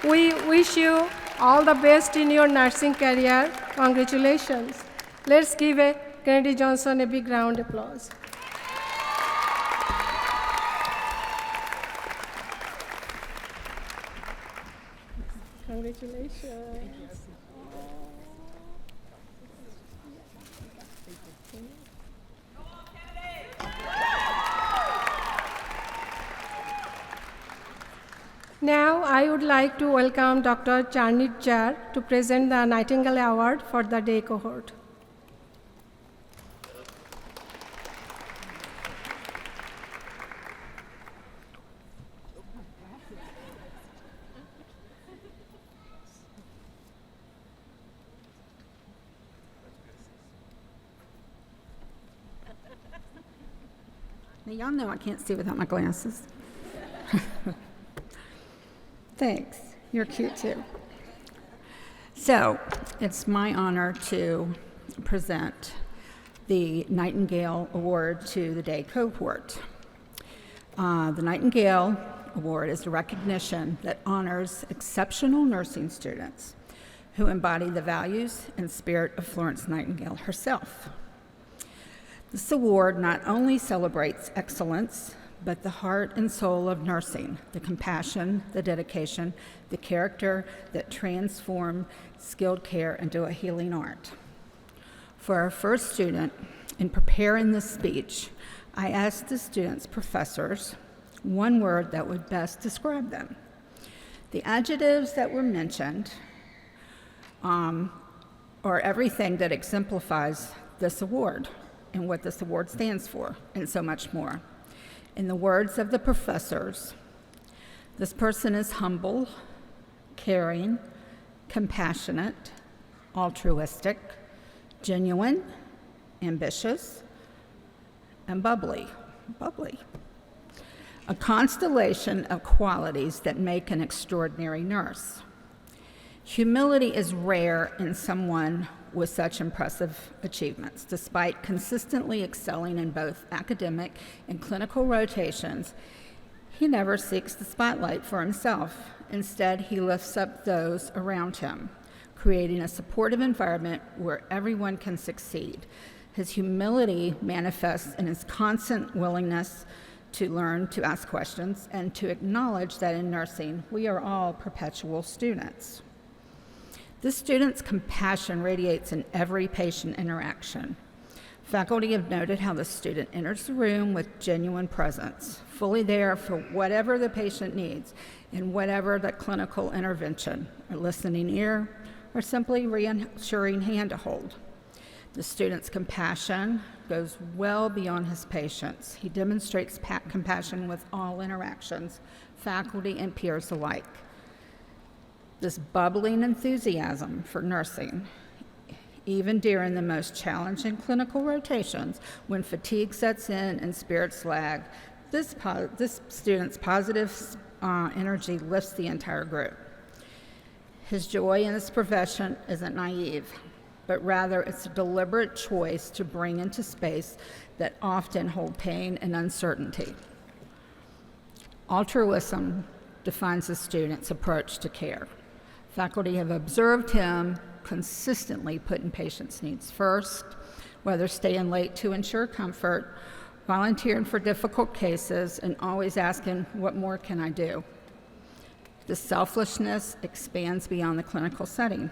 We wish you all the best in your nursing career. Congratulations. Let's give Kennedy Johnson a big round of applause. Congratulations. Now, I would like to welcome Dr. Charnit Jar to present the Nightingale Award for the day cohort. Now, y'all know I can't see without my glasses. Thanks. You're cute too. So, it's my honor to present the Nightingale Award to the day cohort. The Nightingale Award is a recognition that honors exceptional nursing students who embody the values and spirit of Florence Nightingale herself. This award not only celebrates excellence, but the heart and soul of nursing, the compassion, the dedication, the character that transform skilled care into a healing art. For our first student, in preparing this speech, I asked the students' professors one word that would best describe them. The adjectives that were mentioned are everything that exemplifies this award and what this award stands for, and so much more. In the words of the professors, this person is humble, caring, compassionate, altruistic, genuine, ambitious, and bubbly. A constellation of qualities that make an extraordinary nurse. Humility is rare in someone with such impressive achievements. Despite consistently excelling in both academic and clinical rotations, he never seeks the spotlight for himself. Instead, he lifts up those around him, creating a supportive environment where everyone can succeed. His humility manifests in his constant willingness to learn, to ask questions, and to acknowledge that in nursing, we are all perpetual students. This student's compassion radiates in every patient interaction. Faculty have noted how the student enters the room with genuine presence, fully there for whatever the patient needs and whatever the clinical intervention, a listening ear, or simply reassuring hand to hold. The student's compassion goes well beyond his patients. He demonstrates compassion with all interactions, faculty and peers alike. This bubbling enthusiasm for nursing, even during the most challenging clinical rotations, when fatigue sets in and spirits lag, this student's positive energy lifts the entire group. His joy in this profession isn't naive, but rather it's a deliberate choice to bring into space that often hold pain and uncertainty. Altruism defines the student's approach to care. Faculty have observed him consistently putting patients' needs first, whether staying late to ensure comfort, volunteering for difficult cases, and always asking, what more can I do? The selflessness expands beyond the clinical setting.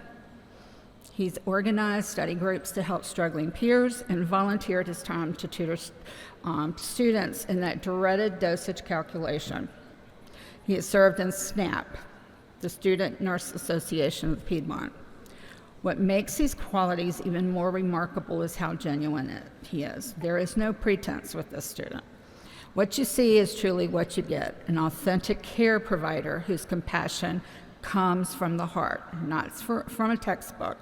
He's organized study groups to help struggling peers and volunteered his time to tutor students in that dreaded dosage calculation. He has served in SNAP, the Student Nurse Association of Piedmont, What makes these qualities even more remarkable is how genuine he is. There is no pretense with this student. What you see is truly what you get, an authentic care provider whose compassion comes from the heart, not from a textbook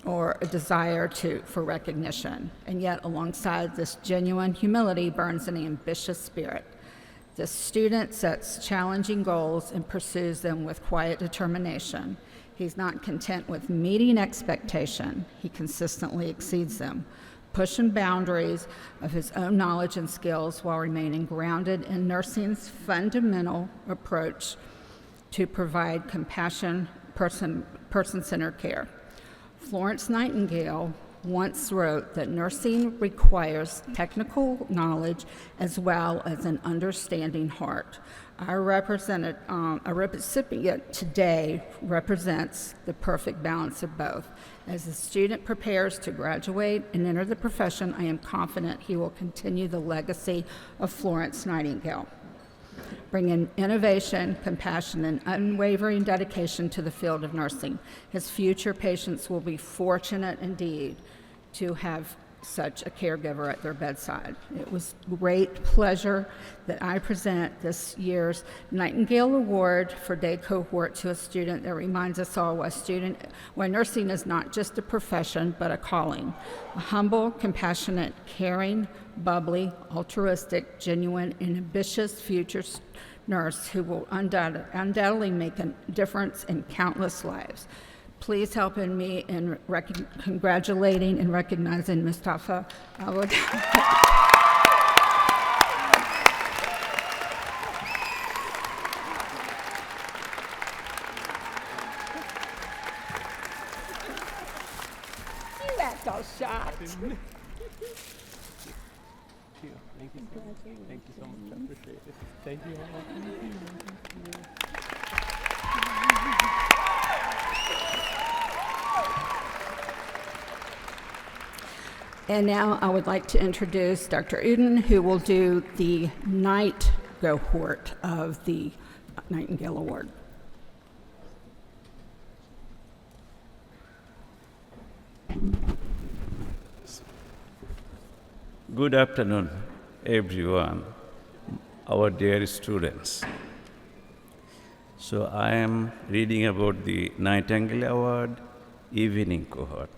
or a desire for recognition. And yet, alongside this genuine humility burns an ambitious spirit. The student sets challenging goals and pursues them with quiet determination. He's not content with meeting expectation. He consistently exceeds them, pushing boundaries of his own knowledge and skills while remaining grounded in nursing's fundamental approach to provide compassion, person-centered care. Florence Nightingale once wrote that nursing requires technical knowledge as well as an understanding heart. Our recipient today represents the perfect balance of both. As the student prepares to graduate and enter the profession, I am confident he will continue the legacy of Florence Nightingale, bringing innovation, compassion, and unwavering dedication to the field of nursing. His future patients will be fortunate indeed to have such a caregiver at their bedside. It was great pleasure that I present this year's Nightingale Award for Day Cohort to a student that reminds us all why nursing is not just a profession, but a calling. A humble, compassionate, caring, bubbly, altruistic, genuine, and ambitious future nurse who will undoubtedly make a difference in countless lives. Please help me in congratulating and recognizing Mustafa Awad. You act all shocked. Thank you. Thank you so much. Thank you so much. I appreciate it. Thank you all. And now I would like to introduce Dr. Uden, who will do the night cohort of the Nightingale Award. Good afternoon, everyone, our dear students. So I am reading about the Nightingale Award evening cohort.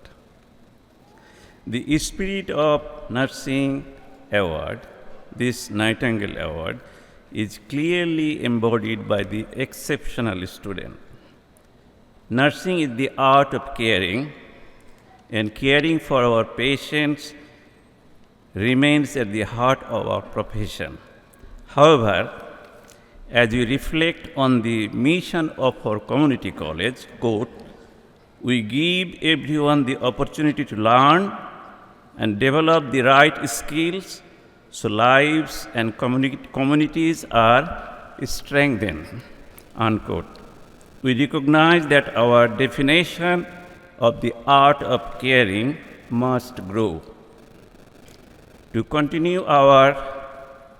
The Spirit of Nursing Award, this Nightingale Award, is clearly embodied by the exceptional student. Nursing is the art of caring, and caring for our patients remains at the heart of our profession. However, as we reflect on the mission of our community college, quote, we give everyone the opportunity to learn and develop the right skills so lives and communities are strengthened, unquote. We recognize that our definition of the art of caring must grow. To continue our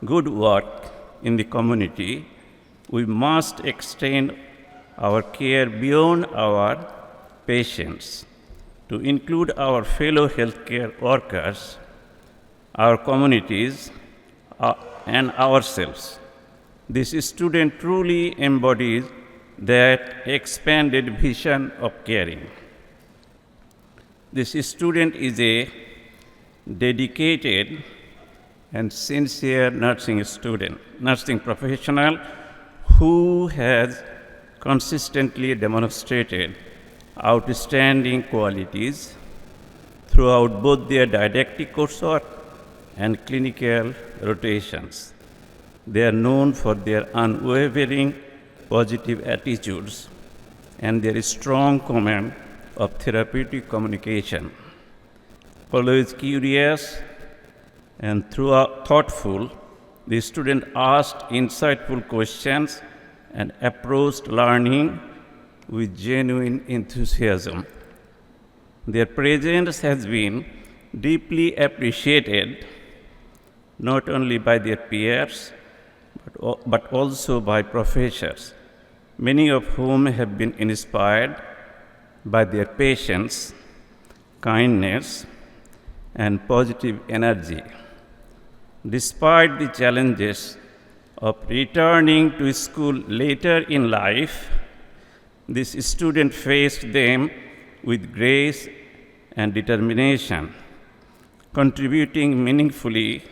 good work in the community, we must extend our care beyond our patients to include our fellow healthcare workers, our communities, and ourselves. This student truly embodies that expanded vision of caring. This student is a dedicated and sincere nursing professional who has consistently demonstrated outstanding qualities throughout both their didactic coursework and clinical rotations. They are known for their unwavering positive attitudes and their strong command of therapeutic communication. Always curious and thoughtful, the student asked insightful questions and approached learning with genuine enthusiasm. Their presence has been deeply appreciated not only by their peers, but also by professors, many of whom have been inspired by their patience, kindness, and positive energy. Despite the challenges of returning to school later in life, this student faced them with grace and determination, contributing meaningfully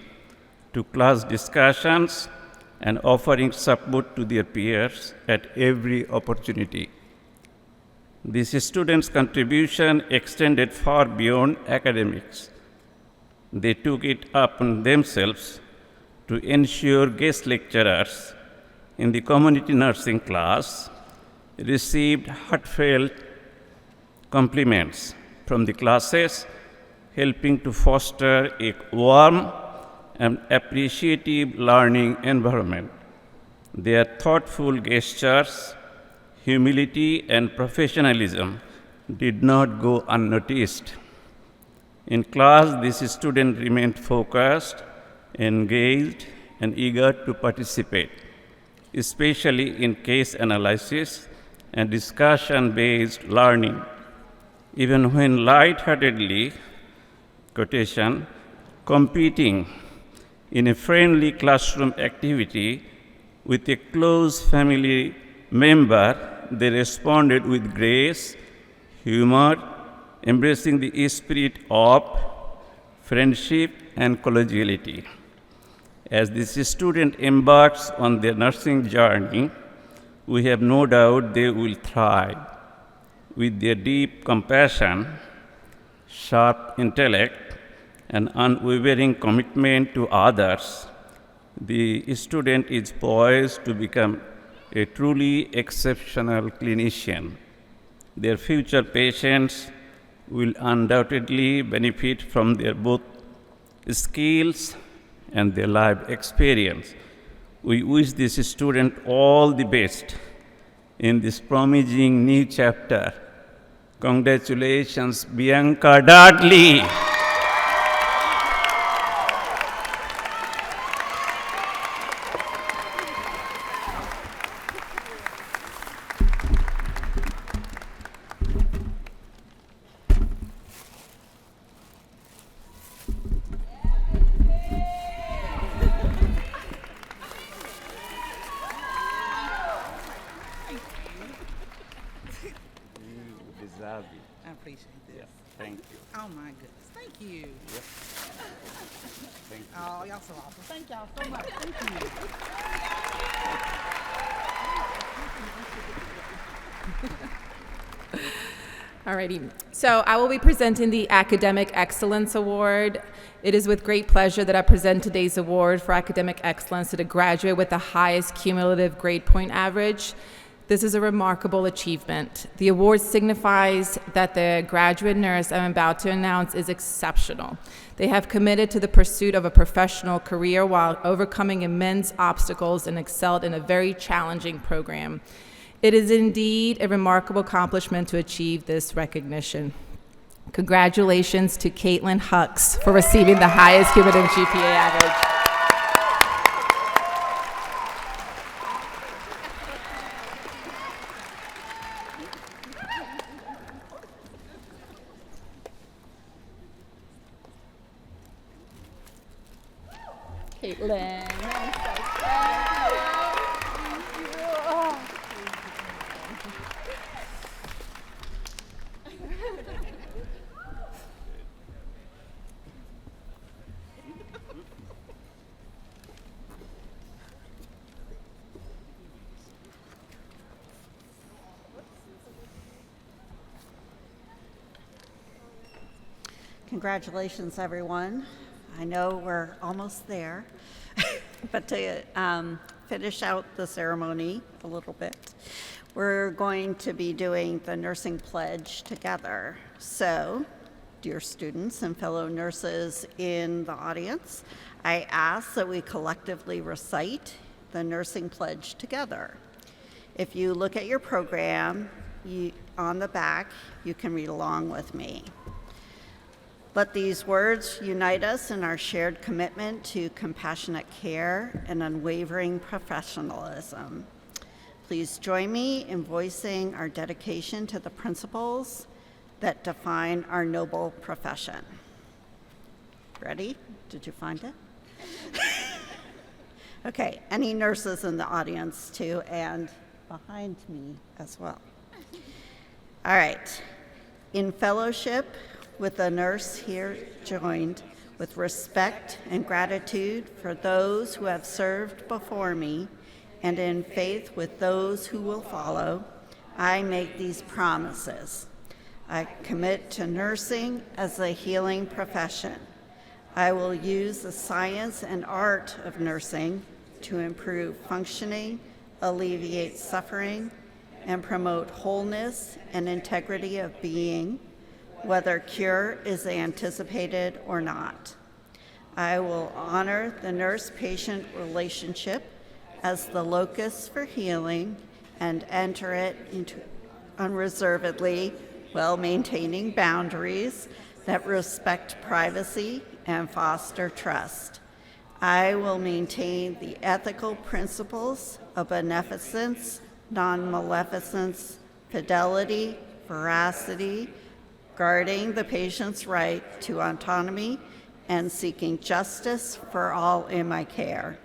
to class discussions and offering support to their peers at every opportunity. This student's contribution extended far beyond academics. They took it upon themselves to ensure guest lecturers in the community nursing class received heartfelt compliments from the classes, helping to foster a warm and appreciative learning environment. Their thoughtful gestures, humility, and professionalism did not go unnoticed. In class, this student remained focused, engaged, and eager to participate, especially in case analysis and discussion-based learning. Even when lightheartedly, quotation, competing in a friendly classroom activity with a close family member, they responded with grace, humor, embracing the spirit of friendship and collegiality. As this student embarks on their nursing journey, we have no doubt they will thrive. With their deep compassion, sharp intellect, and unwavering commitment to others, the student is poised to become a truly exceptional clinician. Their future patients will undoubtedly benefit from their both skills and their life experience. We wish this student all the best in this promising new chapter. Congratulations, Bianca Dudley. I appreciate this. Yeah, thank you. Oh my goodness, thank you. Yep. Thank you. Oh, y'all so awesome. Thank y'all so much. Thank you. Alrighty, so I will be presenting the Academic Excellence Award. It is with great pleasure that I present today's award for academic excellence to the graduate with the highest cumulative grade point average. This is a remarkable achievement. The award signifies that the graduate nurse I'm about to announce is exceptional. They have committed to the pursuit of a professional career while overcoming immense obstacles and excelled in a very challenging program. It is indeed a remarkable accomplishment to achieve this recognition. Congratulations to Caitlin Hux for receiving the highest cumulative GPA average. Caitlin. Congratulations, everyone. I know we're almost there, but to finish out the ceremony a little bit, we're going to be doing the nursing pledge together. So, dear students and fellow nurses in the audience, I ask that we collectively recite the nursing pledge together. If you look at your program, on the back, you can read along with me. Let these words unite us in our shared commitment to compassionate care and unwavering professionalism. Please join me in voicing our dedication to the principles that define our noble profession. Ready? Did you find it? Okay, any nurses in the audience too, and behind me as well. All right. In fellowship with the nurse here joined, with respect and gratitude for those who have served before me, and in faith with those who will follow, I make these promises. I commit to nursing as a healing profession. I will use the science and art of nursing to improve functioning, alleviate suffering, and promote wholeness and integrity of being, whether cure is anticipated or not. I will honor the nurse-patient relationship as the locus for healing and enter it into unreservedly while maintaining boundaries that respect privacy and foster trust. I will maintain the ethical principles of beneficence, non-maleficence, fidelity, veracity, guarding the patient's right to autonomy, and seeking justice for all in my care.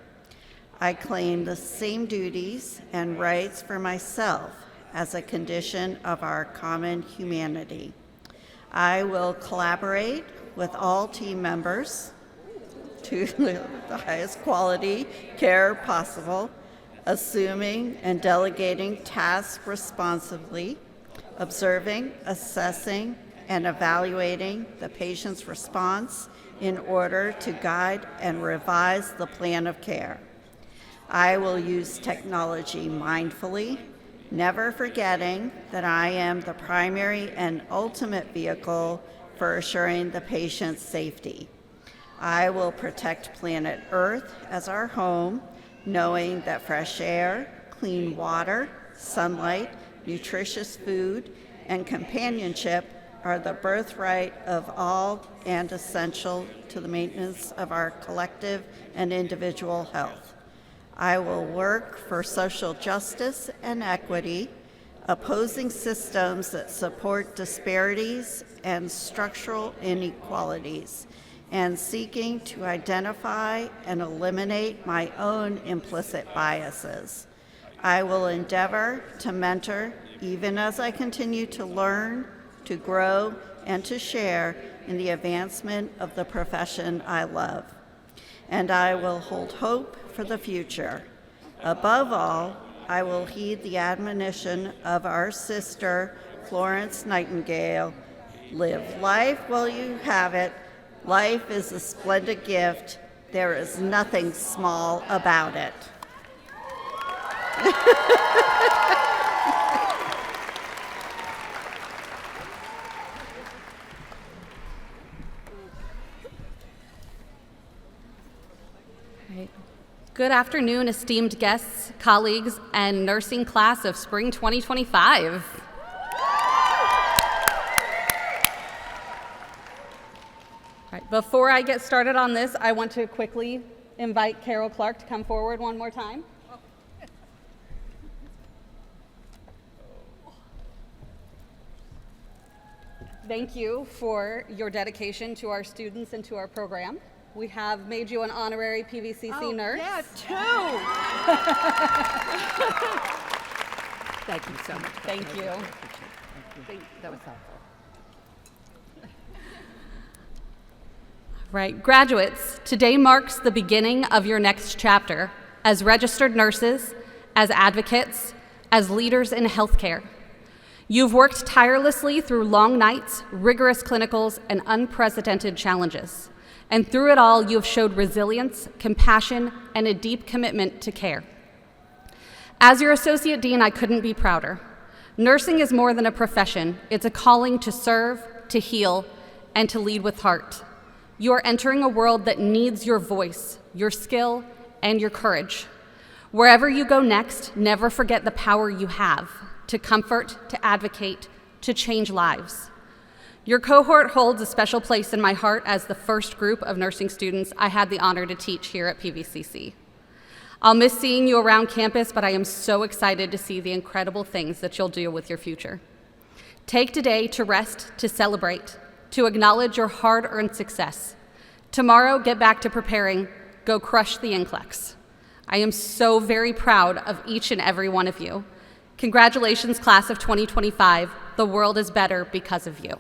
I claim the same duties and rights for myself as a condition of our common humanity. I will collaborate with all team members to the highest quality care possible, assuming and delegating tasks responsibly, observing, assessing, and evaluating the patient's response in order to guide and revise the plan of care. I will use technology mindfully, never forgetting that I am the primary and ultimate vehicle for assuring the patient's safety. I will protect planet Earth as our home, knowing that fresh air, clean water, sunlight, nutritious food, and companionship are the birthright of all and essential to the maintenance of our collective and individual health. I will work for social justice and equity, opposing systems that support disparities and structural inequalities, and seeking to identify and eliminate my own implicit biases. I will endeavor to mentor even as I continue to learn, to grow, and to share in the advancement of the profession I love. And I will hold hope for the future. Above all, I will heed the admonition of our sister, Florence Nightingale, live life while you have it. Life is a splendid gift. There is nothing small about it. Good afternoon, esteemed guests, colleagues, and nursing class of spring 2025. Right, before I get started on this, I want to quickly invite Carol Clark to come forward one more time. Thank you for your dedication to our students and to our program. We have made you an honorary PVCC nurse. Yeah, two. Thank you so much. Thank you. That was helpful. Right, graduates, today marks the beginning of your next chapter as registered nurses, as advocates, as leaders in healthcare. You've worked tirelessly through long nights, rigorous clinicals, and unprecedented challenges. And through it all, you have showed resilience, compassion, and a deep commitment to care. As your Associate Dean, I couldn't be prouder. Nursing is more than a profession. It's a calling to serve, to heal, and to lead with heart. You are entering a world that needs your voice, your skill, and your courage. Wherever you go next, never forget the power you have to comfort, to advocate, to change lives. Your cohort holds a special place in my heart as the first group of nursing students I had the honor to teach here at PVCC. I'll miss seeing you around campus, but I am so excited to see the incredible things that you'll do with your future. Take today to rest, to celebrate, to acknowledge your hard-earned success. Tomorrow, get back to preparing. Go crush the NCLEX. I am so very proud of each and every one of you. Congratulations, class of 2025. The world is better because of you.